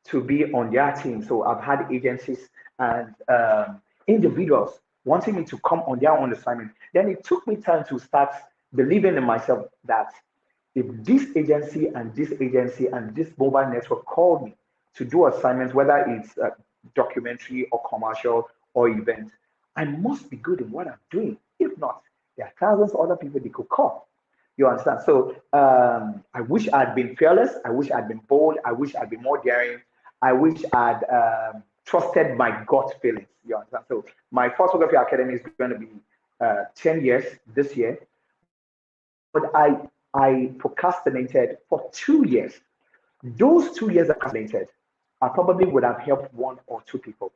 to be on their team. So I've had agencies and individuals wanting me to come on their own assignment. Then it took me time to start believing in myself that if this agency and this agency and this mobile network called me to do assignments, whether it's a documentary or commercial or event, I must be good in what I'm doing. If not, there are thousands of other people they could call. You understand? So I wish I'd been fearless. I wish I'd been bold. I wish I'd been more daring. I wish I'd trusted my gut feelings. You understand? So my photography academy is going to be 10 years this year, but I procrastinated for 2 years. Those 2 years I procrastinated, I probably would have helped one or two people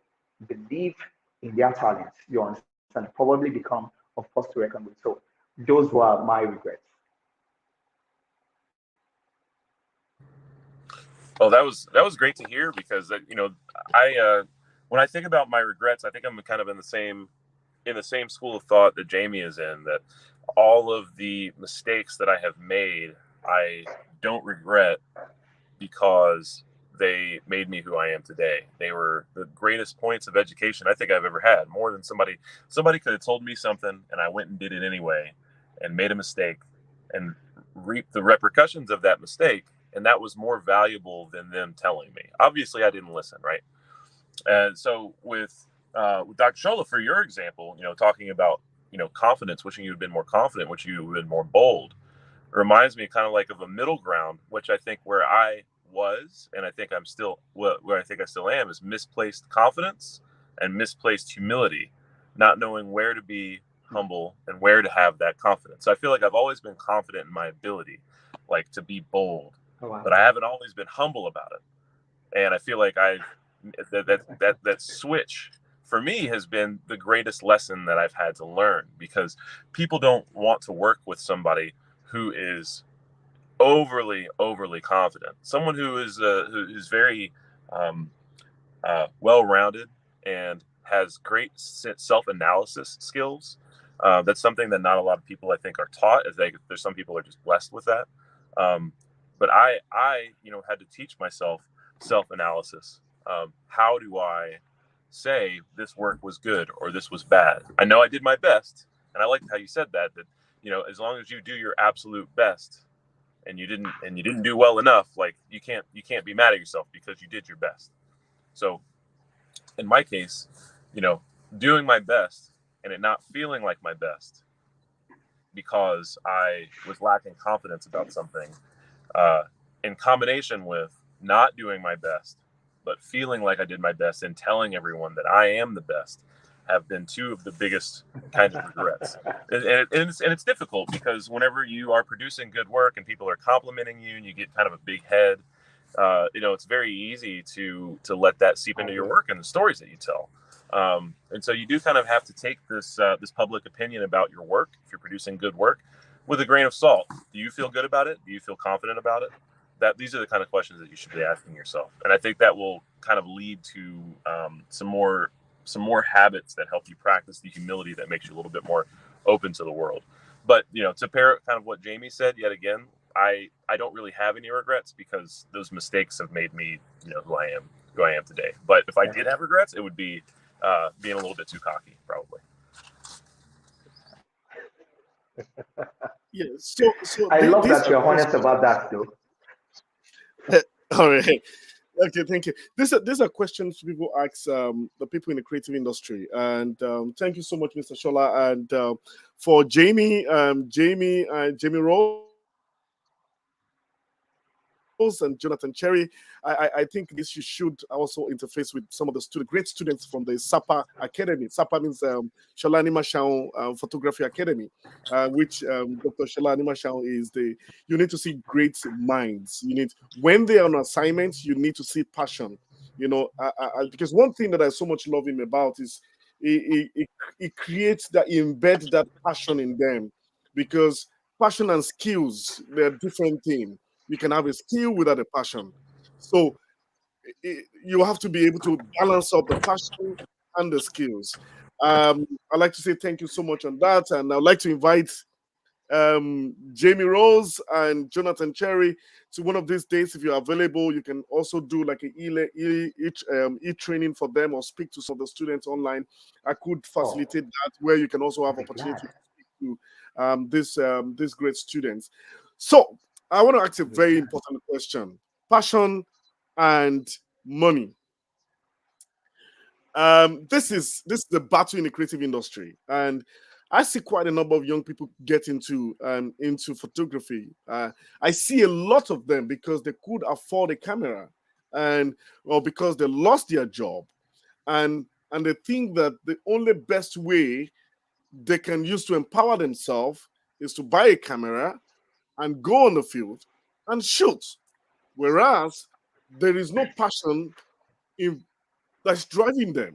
believe in their talents. You understand? Probably become a force to reckon with. So those were my regrets. Well, that was great to hear because I when I think about my regrets, I think I'm kind of in the same school of thought that Jamie is in. That all of the mistakes that I have made, I don't regret because they made me who I am today. They were the greatest points of education I think I've ever had. More than somebody could have told me something and I went and did it anyway and made a mistake and reaped the repercussions of that mistake. And that was more valuable than them telling me. Obviously, I didn't listen, right? And so with Dr. Shola, for your example, talking about confidence, wishing you had been more confident, wishing you had been more bold, reminds me kind of like of a middle ground, which I think where I was, and I think I'm still where I think I still am, is misplaced confidence and misplaced humility, not knowing where to be humble and where to have that confidence. So I feel like I've always been confident in my ability, like to be bold, Oh, but wow. I haven't always been humble about it. And I feel like that switch for me has been the greatest lesson that I've had to learn, because people don't want to work with somebody who is overly confident, someone who's very um, well-rounded and has great self-analysis skills. That's something that not a lot of people, I think, are taught. There's some people are just blessed with that. But I had to teach myself self-analysis. How do I say this work was good or this was bad? I know I did my best, and I liked how you said that as long as you do your absolute best, and you didn't do well enough, like you can't be mad at yourself because you did your best. So in my case, doing my best and it not feeling like my best because I was lacking confidence about something, in combination with not doing my best, but feeling like I did my best and telling everyone that I am the best, have been two of the biggest kinds of regrets. And it's difficult because whenever you are producing good work and people are complimenting you and you get kind of a big head, it's very easy to let that seep into your work and the stories that you tell. And so you do kind of have to take this public opinion about your work, if you're producing good work, with a grain of salt. Do you feel good about it? Do you feel confident about it? These are the kind of questions that you should be asking yourself. And I think that will kind of lead to some more habits that help you practice the humility that makes you a little bit more open to the world. But, to pair kind of what Jamie said yet again, I don't really have any regrets because those mistakes have made me, who I am today. But if I did have regrets, it would be being a little bit too cocky, probably. Yeah. So I love these that are you're honest about that, though. all right. Okay, thank you. These are questions people ask the people in the creative industry, and thank you so much, Mr. Shola, and for Jamie Rose and Jonathan Cherry. I think this you should also interface with some of the great students from the SAPA Academy. SAPA means Shola Anishaun Photography Academy, which Dr. Shola Anishaun is the. You need to see great minds. When they are on assignment, you need to see passion. Because one thing that I so much love him about is he creates that, he embeds that passion in them, because passion and skills, they're different things. You can have a skill without a passion. So you have to be able to balance up the passion and the skills. I'd like to say thank you so much on that. And I'd like to invite Jamie Rose and Jonathan Cherry to one of these days. If you're available, you can also do like an e-training for them, or speak to some of the students online. I could facilitate that, where you can also have opportunity to speak to these great students. So I want to ask a very important question: passion and money. This is the battle in the creative industry, and I see quite a number of young people get into photography. I see a lot of them because they could afford a camera, or because they lost their job, and they think that the only best way they can use to empower themselves is to buy a camera and go on the field and shoot. Whereas there is no passion that's driving them.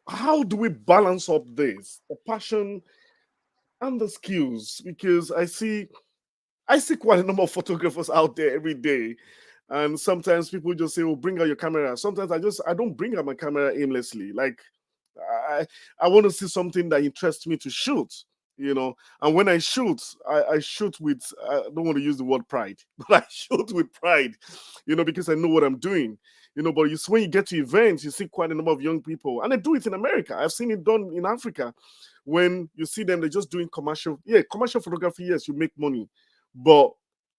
How do we balance up this, the passion and the skills? Because I see quite a number of photographers out there every day, and sometimes people just say, "Oh, bring out your camera." Sometimes I don't bring out my camera aimlessly. Like I want to see something that interests me to shoot. And when I shoot, I shoot with, I don't want to use the word pride, but I shoot with pride, because I know what I'm doing. But when you get to events, you see quite a number of young people, and they do it in America. I've seen it done in Africa. When you see them, they're just doing commercial photography. Yes, you make money, but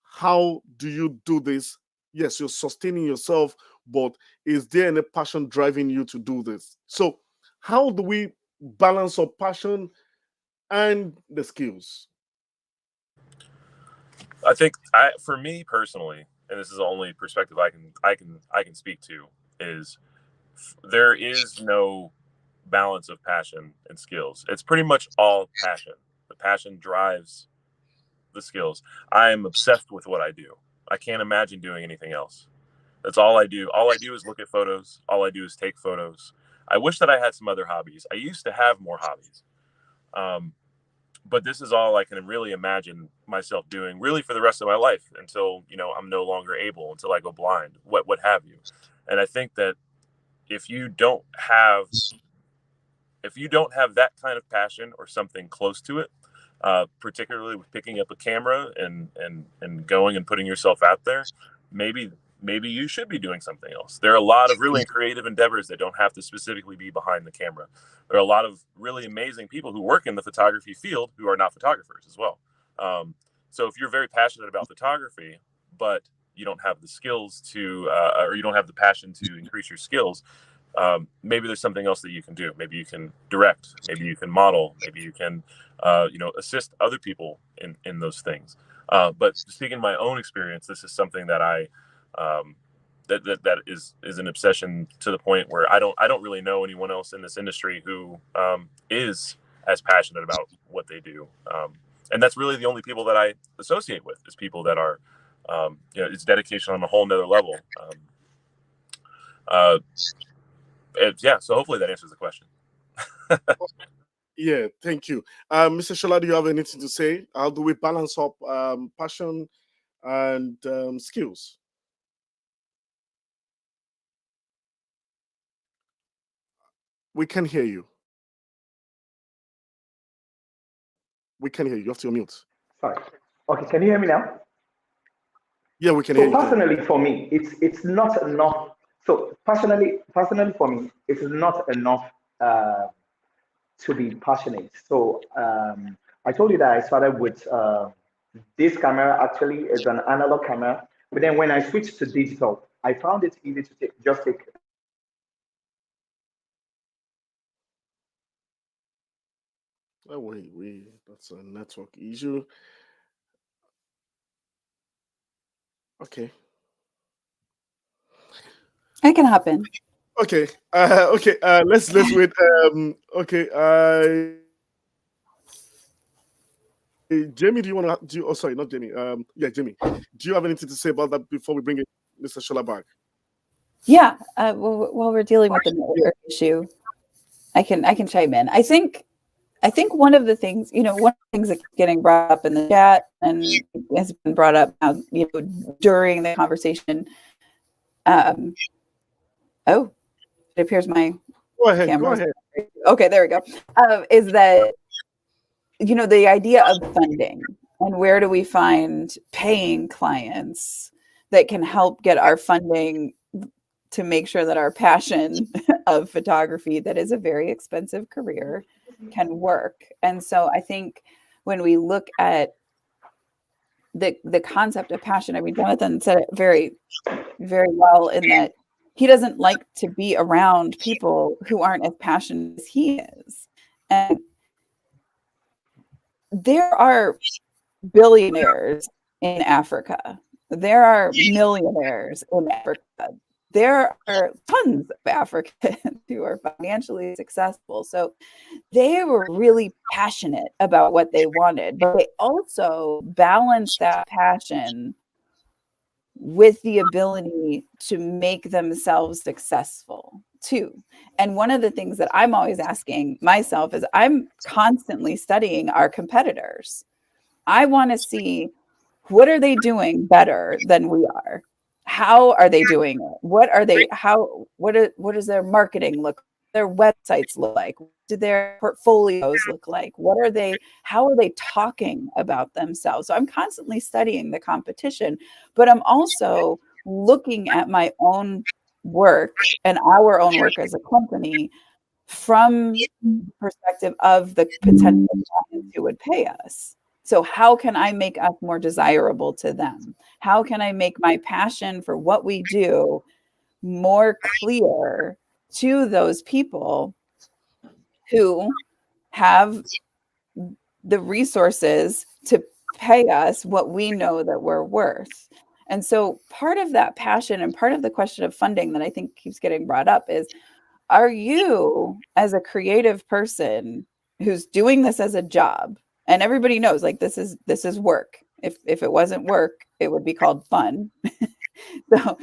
how do you do this? Yes, you're sustaining yourself, but is there any passion driving you to do this? So how do we balance up passion and the skills? I think for me personally, and this is the only perspective I can speak to, is there is no balance of passion and skills. It's pretty much all passion. The passion drives the skills. I am obsessed with what I do. I can't imagine doing anything else. That's all I do. All I do is look at photos. All I do is take photos. I wish that I had some other hobbies. I used to have more hobbies. But this is all I can really imagine myself doing really for the rest of my life until, I'm no longer able, until I go blind, what have you. And I think that if you don't have that kind of passion or something close to it, particularly with picking up a camera and going and putting yourself out there. Maybe you should be doing something else. There are a lot of really creative endeavors that don't have to specifically be behind the camera. There are a lot of really amazing people who work in the photography field who are not photographers as well. So if you're very passionate about photography, but you don't have the skills to, or you don't have the passion to increase your skills, maybe there's something else that you can do. Maybe you can direct, maybe you can model, maybe you can, assist other people in those things. But speaking of my own experience, this is something that that is an obsession to the point where I don't really know anyone else in this industry who is as passionate about what they do. And that's really the only people that I associate with, is people that are, it's dedication on a whole nother level. So hopefully that answers the question. Yeah, thank you. Mr. Shola, do you have anything to say? How do we balance up passion and skills? We can hear you. We can hear you. You have to unmute. Sorry. Okay, can you hear me now? Yeah, we can hear So you. personally, for me, it's not enough. So personally for me, it's not enough to be passionate. So I told you that I started with this camera. Actually, it's an analog camera. But then when I switched to digital, I found it easy to just take. Oh, wait, that's a network issue. Okay. I can hop in. Okay. Okay. Let's wait. Okay. Jamie, do you want to do? Oh, sorry, not Jamie. Yeah, Jamie. Do you have anything to say about that before we bring in Mr. Shola back? Yeah. While we're dealing with the network issue, I can chime in. I think one of the things, one of the things that keeps getting brought up in the chat and has been brought up now, during the conversation. Oh, it appears my camera. Go ahead. Okay, there we go. Is that, the idea of funding, and where do we find paying clients that can help get our funding to make sure that our passion of photography, that is a very expensive career, can work. And so I think when we look at the concept of passion, I mean, Jonathan said it very, very well, in that he doesn't like to be around people who aren't as passionate as he is. And there are billionaires in Africa. There are millionaires in Africa. There are tons of Africans who are financially successful. So they were really passionate about what they wanted, but they also balanced that passion with the ability to make themselves successful too. And one of the things that I'm always asking myself is, I'm constantly studying our competitors. I want to see, what are they doing better than we are? How are they doing it? What are they, what does their marketing look like? Their websites look like? What do their portfolios look like? How are they talking about themselves? So I'm constantly studying the competition, but I'm also looking at my own work and our own work as a company from the perspective of the potential clients who would pay us. So how can I make us more desirable to them? How can I make my passion for what we do more clear to those people who have the resources to pay us what we know that we're worth? And so part of that passion, and part of the question of funding that I think keeps getting brought up, is, are you, as a creative person who's doing this as a job, and everybody knows, like, this is work. If it wasn't work, it would be called fun. So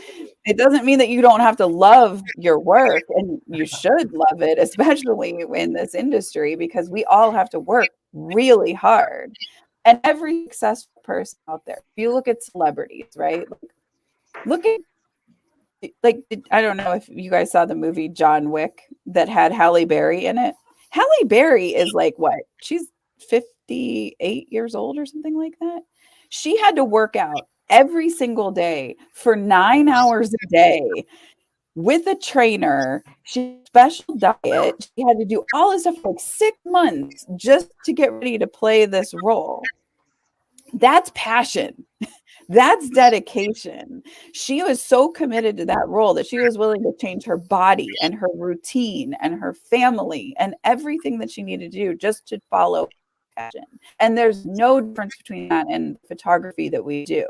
it doesn't mean that you don't have to love your work, and you should love it, especially in this industry, because we all have to work really hard. And every successful person out there, if you look at celebrities, right? Look at, like, I don't know if you guys saw the movie John Wick that had Halle Berry in it. Halle Berry is like, what? She's 58 years old or something like that. She had to work out every single day for 9 hours a day with a trainer. She had a special diet. She had to do all this stuff for like 6 months just to get ready to play this role. That's passion. That's dedication. She was so committed to that role that she was willing to change her body and her routine and her family and everything that she needed to do just to follow passion. And there's no difference between that and photography that we do.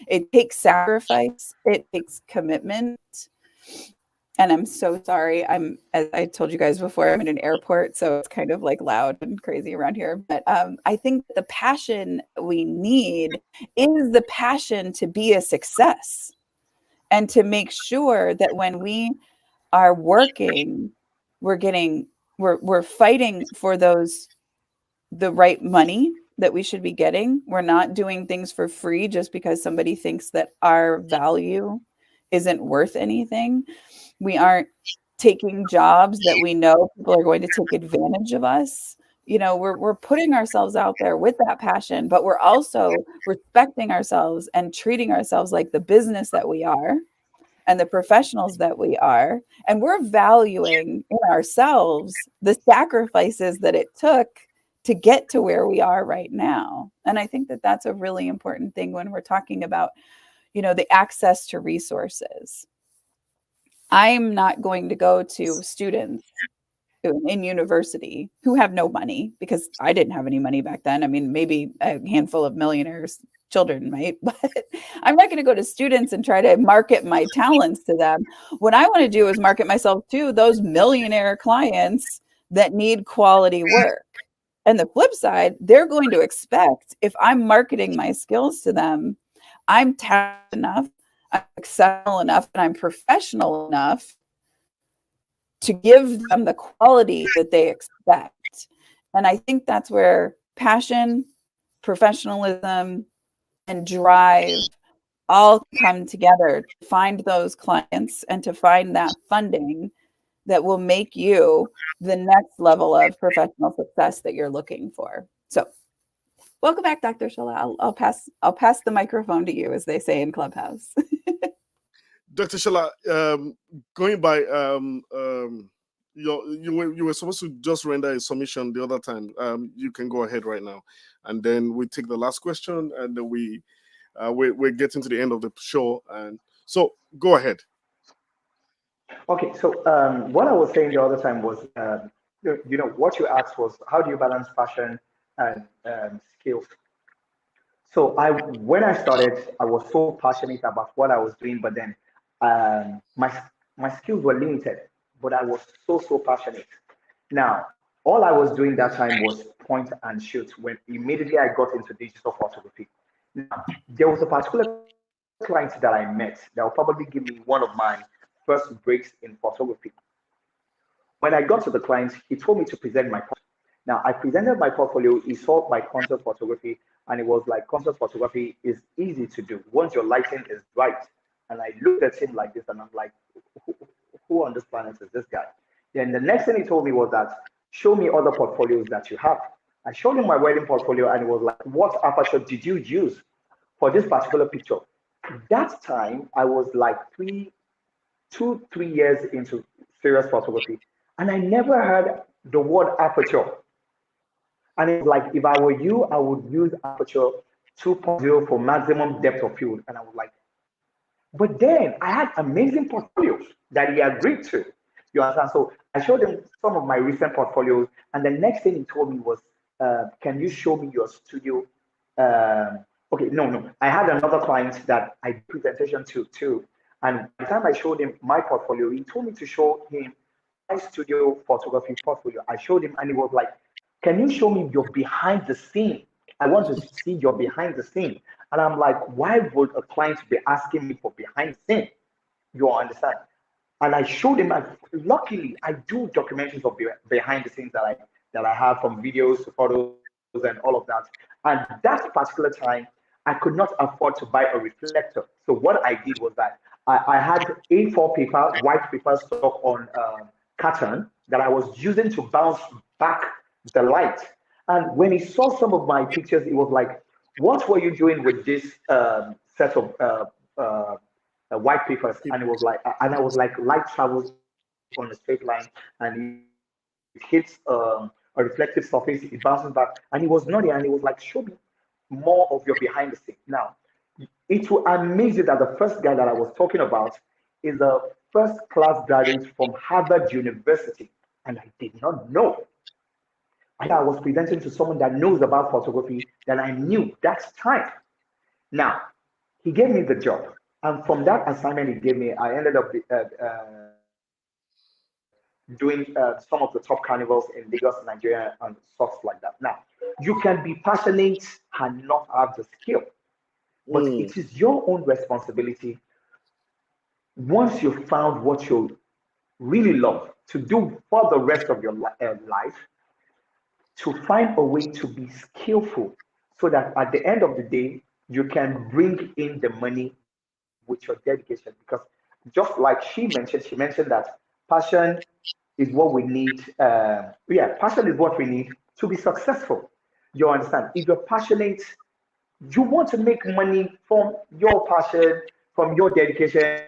It takes sacrifice, it takes commitment. And I'm so sorry. As I told you guys before, I'm in an airport, so it's kind of like loud and crazy around here. But I think the passion we need is the passion to be a success and to make sure that when we are working, we're fighting for the right money that we should be getting. We're not doing things for free just because somebody thinks that our value isn't worth anything. We aren't taking jobs that we know people are going to take advantage of us. You know, we're putting ourselves out there with that passion, but we're also respecting ourselves and treating ourselves like the business that we are and the professionals that we are. And we're valuing in ourselves the sacrifices that it took to get to where we are right now. And I think that that's a really important thing when we're talking about, you know, the access to resources. I'm not going to go to students in university who have no money, because I didn't have any money back then. I mean, maybe a handful of millionaires' children might, but I'm not going to go to students and try to market my talents to them. What I want to do is market myself to those millionaire clients that need quality work. And the flip side, they're going to expect, if I'm marketing my skills to them, I'm talented enough, I'm exceptional enough, and I'm professional enough to give them the quality that they expect. And I think that's where passion, professionalism, and drive all come together to find those clients and to find that funding that will make you the next level of professional success that you're looking for. So welcome back, Dr. Sola. I'll pass the microphone to you, as they say in Clubhouse. Dr. Sola, going by you were supposed to just render a submission the other time. You can go ahead right now, and then we take the last question, and then we're getting to the end of the show, and so go ahead. Okay, so what I was saying the other time was, what you asked was, how do you balance passion and skills? So when I started, I was so passionate about what I was doing, but then my skills were limited, but I was so passionate. Now, all I was doing that time was point and shoot. When immediately I got into digital photography. Now, there was a particular client that I met that will probably give me one of my first breaks in photography. When I got to the client, he told me to present my portfolio. Now, I presented my portfolio. He saw my concert photography, and it was like, concert photography is easy to do once your lighting is right. And I looked at him like this, and I'm like, who on this planet is this guy? Then the next thing he told me was that, show me other portfolios that you have. I showed him my wedding portfolio, and it was like, what aperture did you use for this particular picture? That time, I was like 3 years into serious photography, and I never heard the word aperture. And it's like, if I were you, I would use aperture 2.0 for maximum depth of field. And I was like, but then I had amazing portfolios that he agreed to. You understand? So I showed him some of my recent portfolios, and the next thing he told me was, can you show me your studio? Okay, no. I had another client that I did presentation to too. And by the time I showed him my portfolio, he told me to show him my studio photography portfolio. I showed him, and he was like, can you show me your behind the scene? I want to see your behind the scene. And I'm like, why would a client be asking me for behind the scene? You understand? And I showed him, luckily, I do documentaries of behind the scenes that I have, from videos to photos and all of that. And that particular time, I could not afford to buy a reflector. So what I did was that I had A4 paper, white paper stuck on carton that I was using to bounce back the light. And when he saw some of my pictures, he was like, "What were you doing with this set of white papers?" And it was like, and I was like, "Light travels on a straight line, and it hits a reflective surface, it bounces back." And he was nodding, and he was like, "Show me more of your behind the scene." Now, it will amaze you that the first guy that I was talking about is a first class graduate from Harvard University, and I did not know. I was presenting to someone that knows about photography that I knew that time. Now, he gave me the job. And from that assignment he gave me, I ended up doing some of the top carnivals in Lagos, Nigeria, and stuff like that. Now, you can be passionate and not have the skill, but it Mm. is your own responsibility once you've found what you really love to do for the rest of your life to find a way to be skillful so that at the end of the day, you can bring in the money with your dedication. Because just like she mentioned that passion is what we need. Passion is what we need to be successful. You understand? If you're passionate, you want to make money from your passion, from your dedication.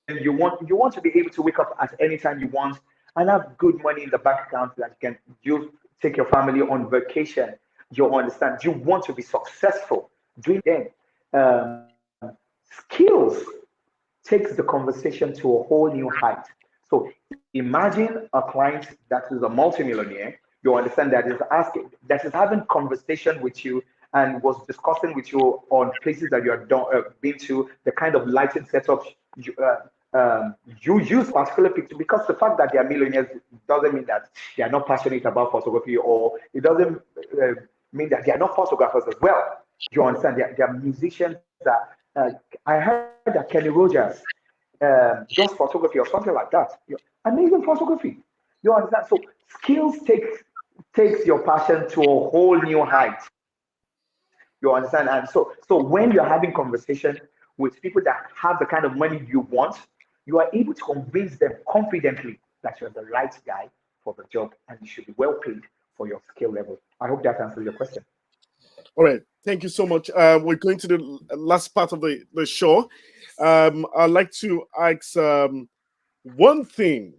You want to be able to wake up at any time you want and have good money in the bank account that you take your family on vacation. You understand? You want to be successful. Doing then, skills takes the conversation to a whole new height. So imagine a client that is a multimillionaire. You understand that is asking, that is having conversation with you and was discussing with you on places that you have been to, the kind of lighting setup you use particular picture because the fact that they are millionaires doesn't mean that they are not passionate about photography or it doesn't mean that they are not photographers as well. You understand? They are musicians that I heard that Kenny Rogers does photography or something like that. Amazing photography. You understand? So skills takes your passion to a whole new height. You understand? And so when you're having conversation with people that have the kind of money you want, you are able to convince them confidently that you're the right guy for the job and you should be well paid for your skill level. I hope that answers your question. All right. Thank you so much. We're going to the last part of the show. I'd like to ask one thing.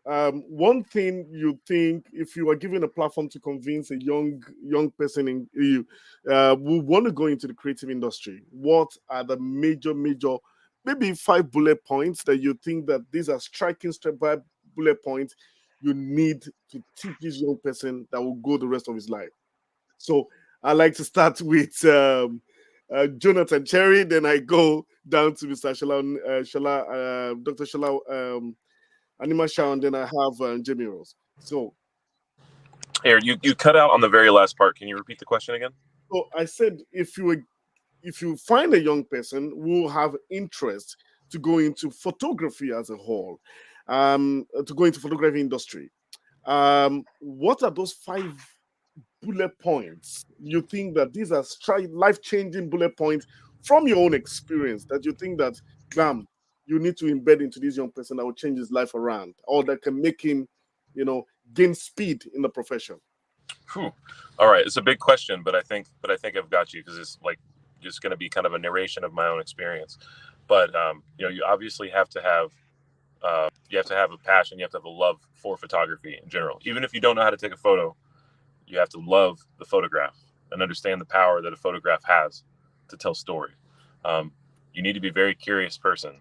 One thing you think if you are given a platform to convince a young person in you who want to go into the creative industry, what are the major maybe 5 bullet points that you think that these are striking step by bullet points you need to teach this young person that will go the rest of his life? So I like to start with Jonathan Cherry, then I go down to Mr. Dr. Shola Anishaun, and then I have Jamie Rose. So Here, you cut out on the very last part. Can you repeat the question again? so I said if you find a young person who have interest to go into photography as a whole, to go into photography industry, what are those 5 bullet points you think that these are life-changing bullet points from your own experience that you think that bam, you need to embed into this young person that will change his life around or that can make him gain speed in the profession? Whew. All right, it's a big question, but I think I've got you because it's like just going to be kind of a narration of my own experience. But you obviously have to have a passion, you have to have a love for photography in general. Even if you don't know how to take a photo, you have to love the photograph and understand the power that a photograph has to tell story. You need to be a very curious person.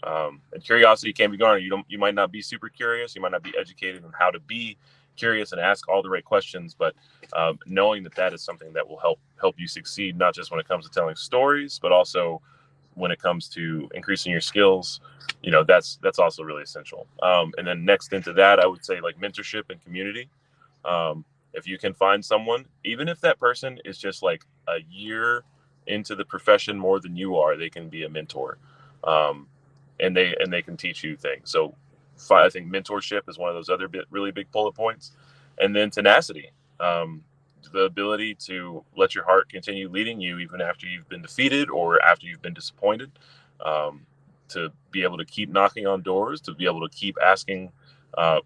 And curiosity can be garnered. You might not be super curious. You might not be educated on how to be curious and ask all the right questions, but knowing that is something that will help you succeed, not just when it comes to telling stories, but also when it comes to increasing your skills. That's also really essential. And then next into that, I would say like mentorship and community. If you can find someone, even if that person is just like a year into the profession more than you are, they can be a mentor. And they can teach you things. So I think mentorship is one of those other really big bullet points. And then tenacity, the ability to let your heart continue leading you even after you've been defeated or after you've been disappointed, to be able to keep knocking on doors, to be able to keep asking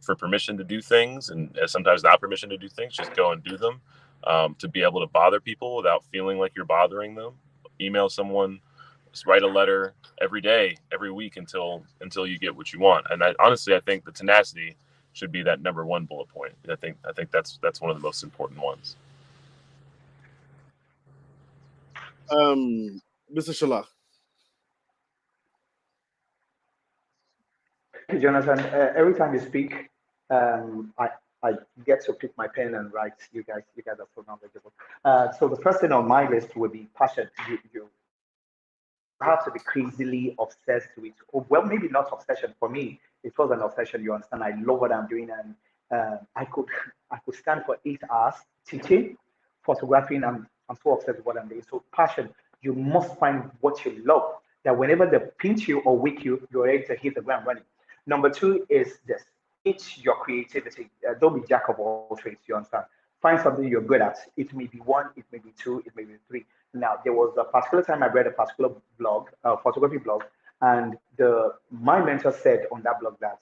for permission to do things, and sometimes not permission to do things. Just go and do them. To be able to bother people without feeling like you're bothering them. Email someone, just write a letter every day, every week until you get what you want. And honestly, I think the tenacity should be that number one bullet point. I think that's one of the most important ones. Mr. Shola. Thank you, Jonathan. Every time you speak, I get to pick my pen and write. You guys are so knowledgeable. So the first thing on my list would be passion. You have to be crazily obsessed with. Well, maybe not obsession. For me, it was an obsession. You understand? I love what I'm doing, and I could stand for 8 hours teaching, photographing. I'm so obsessed with what I'm doing. So passion. You must find what you love. That whenever they pinch you or weak you, you're ready to hit the ground running. Number two is this: teach your creativity. Don't be jack of all trades. You understand? Find something you're good at. It may be one, it may be two, it may be three. Now, there was a particular time I read a particular blog, photography blog, and my mentor said on that blog that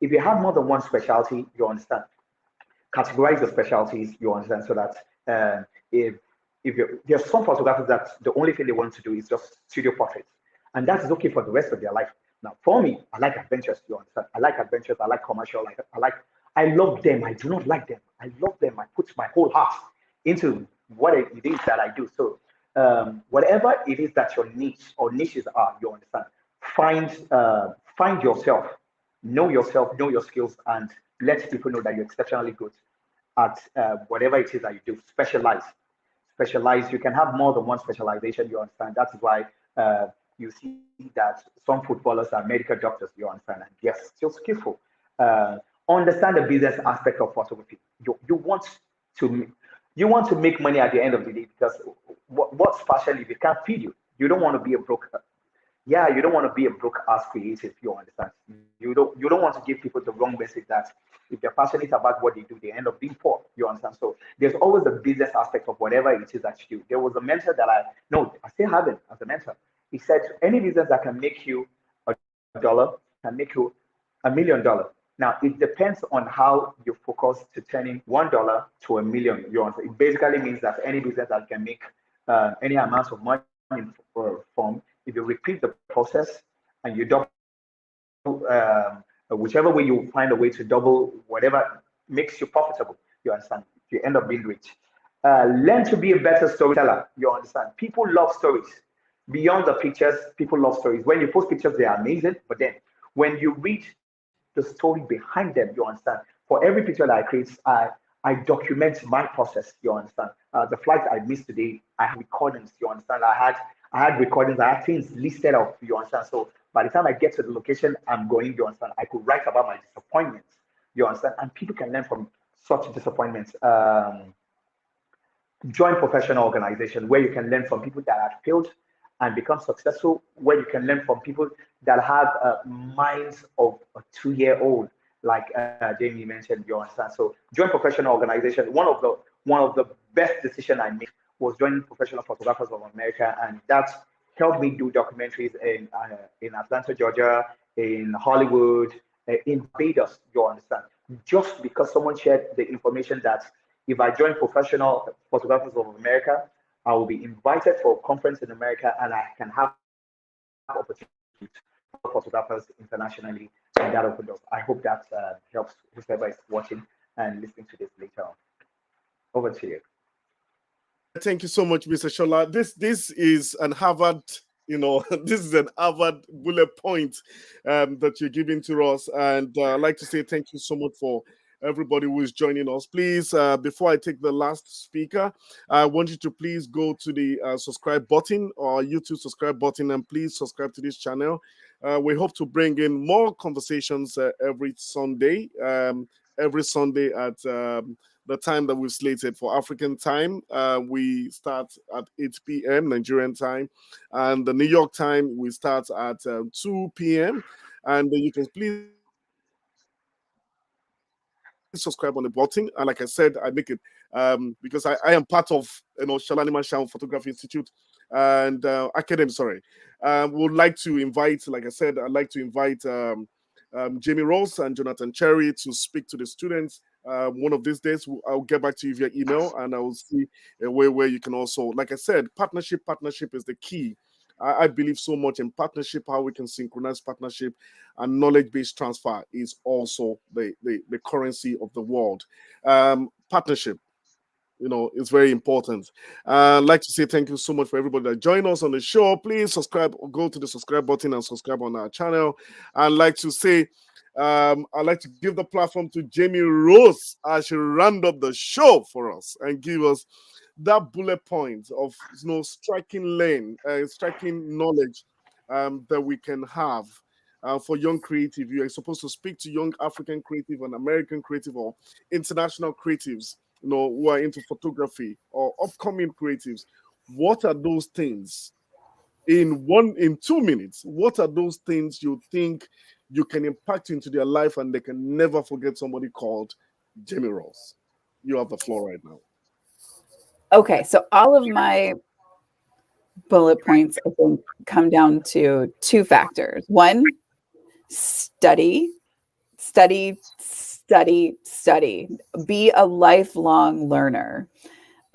if you have more than one specialty, you understand, categorize the specialties, you understand, so that if there's some photographers that the only thing they want to do is just studio portraits, and that is okay for the rest of their life. Now, for me, I like adventures, you understand. I like adventures, I like commercial, I love them. I do not like them. I love them. I put my whole heart into what it is that I do. So whatever it is that your niche or niches are, you understand, find yourself, know your skills, and let people know that you're exceptionally good at whatever it is that you do. Specialize. You can have more than one specialization, you understand. That is why you see that some footballers are medical doctors, you understand, and yes, still skillful. Understand the business aspect of photography. You want to make money at the end of the day, because what's passion if it can't feed you? You don't want to be a broke. Yeah, you don't want to be a broke ass creative. You understand? You don't want to give people the wrong message that if they're passionate about what they do, they end up being poor. You understand? So there's always the business aspect of whatever it is that you do. There was a mentor that I still have him as a mentor. He said any business that can make you $1 can make you $1,000,000. Now it depends on how you focus to turning $1 to $1,000,000. You understand? It basically means that any business that can make any amount of money from, if you repeat the process and you double, whichever way you find a way to double whatever makes you profitable, you understand, you end up being rich. Learn to be a better storyteller. You understand? People love stories. Beyond the pictures, people love stories. When you post pictures, they are amazing, but then when you read the story behind them, you understand. For every picture that I create, I document my process. You understand? The flight I missed today, I have recordings. You understand? I had recordings. I had things listed off. You understand? So by the time I get to the location I'm going, you understand, I could write about my disappointments. You understand? And people can learn from such disappointments. Join professional organization where you can learn from people that have failed and become successful, where you can learn from people that have minds of a 2-year-old, like Jamie mentioned. You understand? So join professional organization. One of the best decisions I made was joining Professional Photographers of America, and that helped me do documentaries in Atlanta, Georgia, in Hollywood, in Barbados. You understand? Just because someone shared the information that if I join Professional Photographers of America, I will be invited for a conference in America, and I can have opportunities for photographers internationally, and that opened up. I hope that helps whoever is watching and listening to this later on. Over to you. Thank you so much, Mr. Shola. This is an Harvard, this is an Harvard bullet point that you're giving to us. And I'd like to say thank you so much for everybody who is joining us. Please, before I take the last speaker, I want you to please go to the subscribe button or YouTube subscribe button, and please subscribe to this channel. We hope to bring in more conversations every Sunday at the time that we've slated for African time. We start at 8 p.m. Nigerian time, and the New York time we start at 2 p.m. And you can please subscribe on the button. And like I said, I make it because I am part of Shola Anishaun Photography Institute and Academy. Sorry, would like to invite, like I said, I'd like to invite Jamie Rose and Jonathan Cherry to speak to the students. One of these days, I'll get back to you via email, and I will see a way where you can also, like I said, partnership is the key. I believe so much in partnership, how we can synchronize partnership, and knowledge-based transfer is also the currency of the world. Partnership, it's very important. I'd like to say thank you so much for everybody that joined us on the show. Please subscribe, go to the subscribe button and subscribe on our channel. I'd like to say, I'd like to give the platform to Jamie Rose as she round up the show for us and give us that bullet point of striking knowledge that we can have. For young creative, you are supposed to speak to young African creative and American creative or international creatives, who are into photography or upcoming creatives. What are those things in 2 minutes? What are those things you think you can impact into their life and they can never forget somebody called Jamie Ross? You have the floor right now. Okay, so all of my bullet points, I think, come down to 2 factors. One, study. Be a lifelong learner.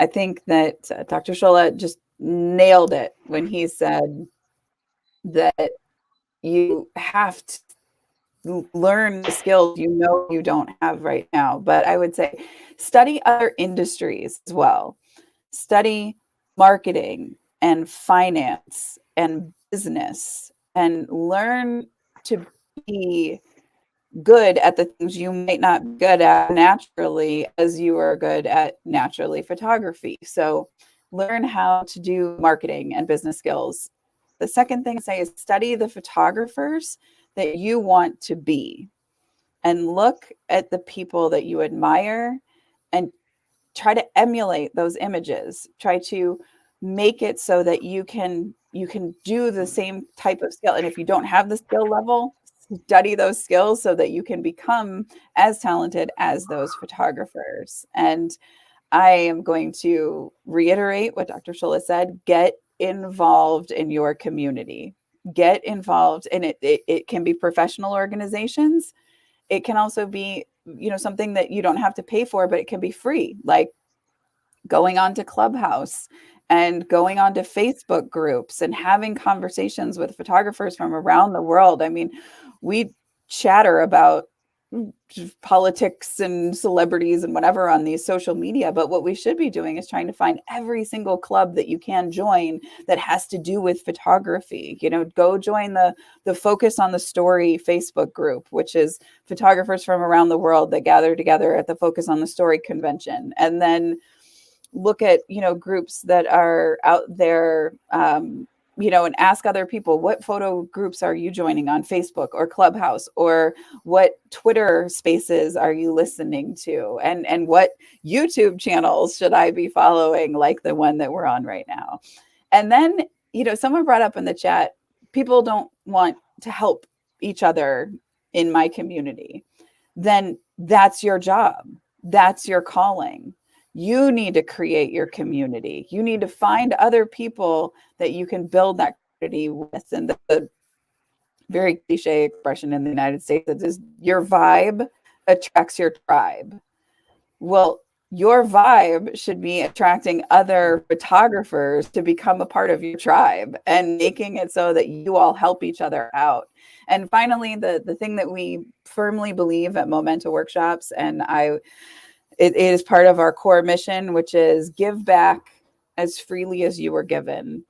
I think that Dr.Sola just nailed it when he said that you have to learn the skills you don't have right now. But I would say study other industries as well. Study marketing and finance and business and learn to be good at the things you might not be good at naturally as you are good at naturally photography. So learn how to do marketing and business skills. The second thing I say is study the photographers that you want to be and look at the people that you admire and try to emulate those images. Try to make it so that you can do the same type of skill. And if you don't have the skill level, study those skills so that you can become as talented as those photographers. And I am going to reiterate what Dr. Sola said: get involved in your community. Get involved in it. It can be professional organizations. It can also be, something that you don't have to pay for, but it can be free, like going on to Clubhouse and going on to Facebook groups and having conversations with photographers from around the world. I mean, we chatter about politics and celebrities and whatever on these social media, but what we should be doing is trying to find every single club that you can join that has to do with photography. Go join the Focus on the Story Facebook group, which is photographers from around the world that gather together at the Focus on the Story convention. And then look at, groups that are out there, and ask other people, what photo groups are you joining on Facebook or Clubhouse, or what Twitter spaces are you listening to? And what YouTube channels should I be following, like the one that we're on right now? And then, someone brought up in the chat, people don't want to help each other in my community. Then that's your job. That's your calling. You need to create your community. You need to find other people that you can build that community with. And the very cliche expression in the United States is your vibe attracts your tribe. Well, your vibe should be attracting other photographers to become a part of your tribe and making it so that you all help each other out. And finally, the thing that we firmly believe at Momenta Workshops, and it is part of our core mission, which is give back as freely as you were given.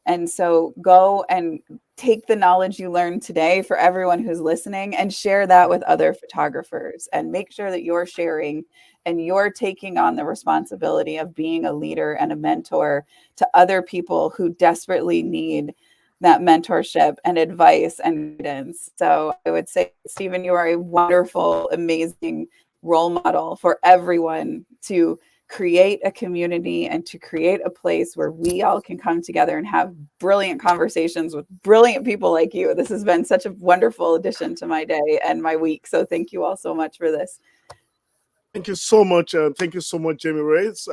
And so go and take the knowledge you learned today, for everyone who's listening, and share that with other photographers, and make sure that you're sharing and you're taking on the responsibility of being a leader and a mentor to other people who desperately need that mentorship and advice and guidance. So I would say, Stephen, you are a wonderful, amazing role model for everyone to create a community and to create a place where we all can come together and have brilliant conversations with brilliant people like you. This has been such a wonderful addition to my day and my week. So thank you all so much for this. Thank you so much. Thank you so much, Jamie Rose.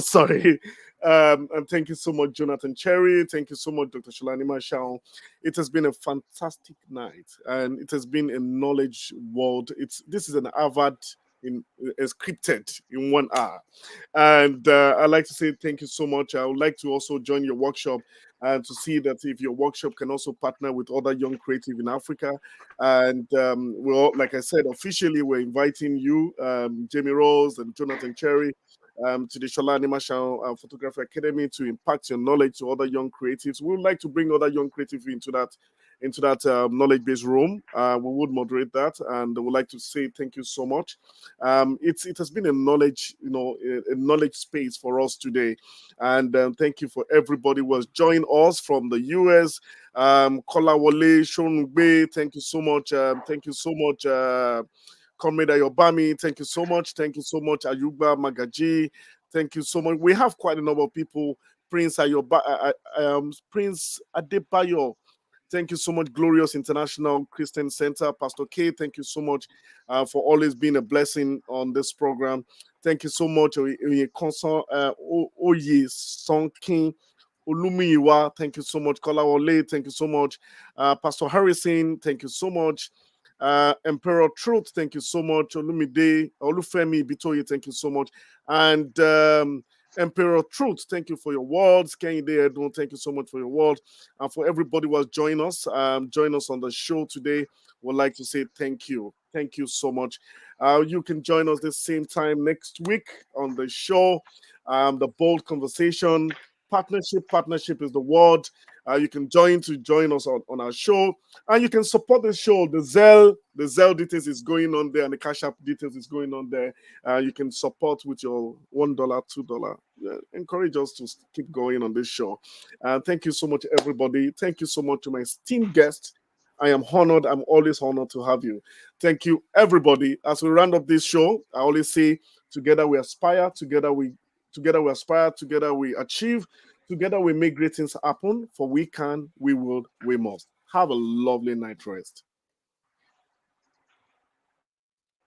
Sorry. And thank you so much, Jonathan Cherry. Thank you so much, Dr. Sola Anishaun. It has been a fantastic night, and it has been a knowledge world. This is an Harvard scripted in 1 hour. And I'd like to say thank you so much. I would like to also join your workshop and to see that if your workshop can also partner with other young creative in Africa. And like I said, officially, we're inviting you, Jamie Rose and Jonathan Cherry, to the Sola Anishaun Photography Academy to impact your knowledge to other young creatives. We would like to bring other young creatives into that knowledge-based room. We would moderate that, and would like to say thank you so much. It has been a knowledge, a knowledge space for us today, and thank you for everybody who has joined us from the US. Kola Wole, Shonugbe, thank you so much. Thank you so much. Comrade Ayobami, thank you so much. Thank you so much, Ayuba Magaji. Thank you so much. We have quite a number of people. Prince Prince Adebayo. Thank you so much, Glorious International Christian Center. Pastor K, thank you so much for always being a blessing on this program. Thank you so much, Oye Sonkin Olumiwa. Thank you so much, Kola Ole. Thank you so much, Pastor Harrison. Thank you so much. Emperor Truth, thank you so much. Olumide, Olufemi Bitoye, thank you so much. And Emperor Truth, thank you for your words. Kehinde Edun, thank you so much for your words. And for everybody who has joined us on the show today, would like to say thank you. Thank you so much. You can join us the same time next week on the show. The Bold Conversation. Partnership is the word. You can join us on our show, and you can support the show. The Zelle details is going on there, and the Cash App details is going on there. You can support with your $1, $2. Encourage us to keep going on this show. Thank you so much, everybody. Thank you so much to my esteemed guests. I am honored. I'm always honored to have you. Thank you, everybody. As we round up this show, I always say, together we aspire, together we aspire, together we achieve, together we make great things happen. For we can, we will, we must. Have a lovely night rest.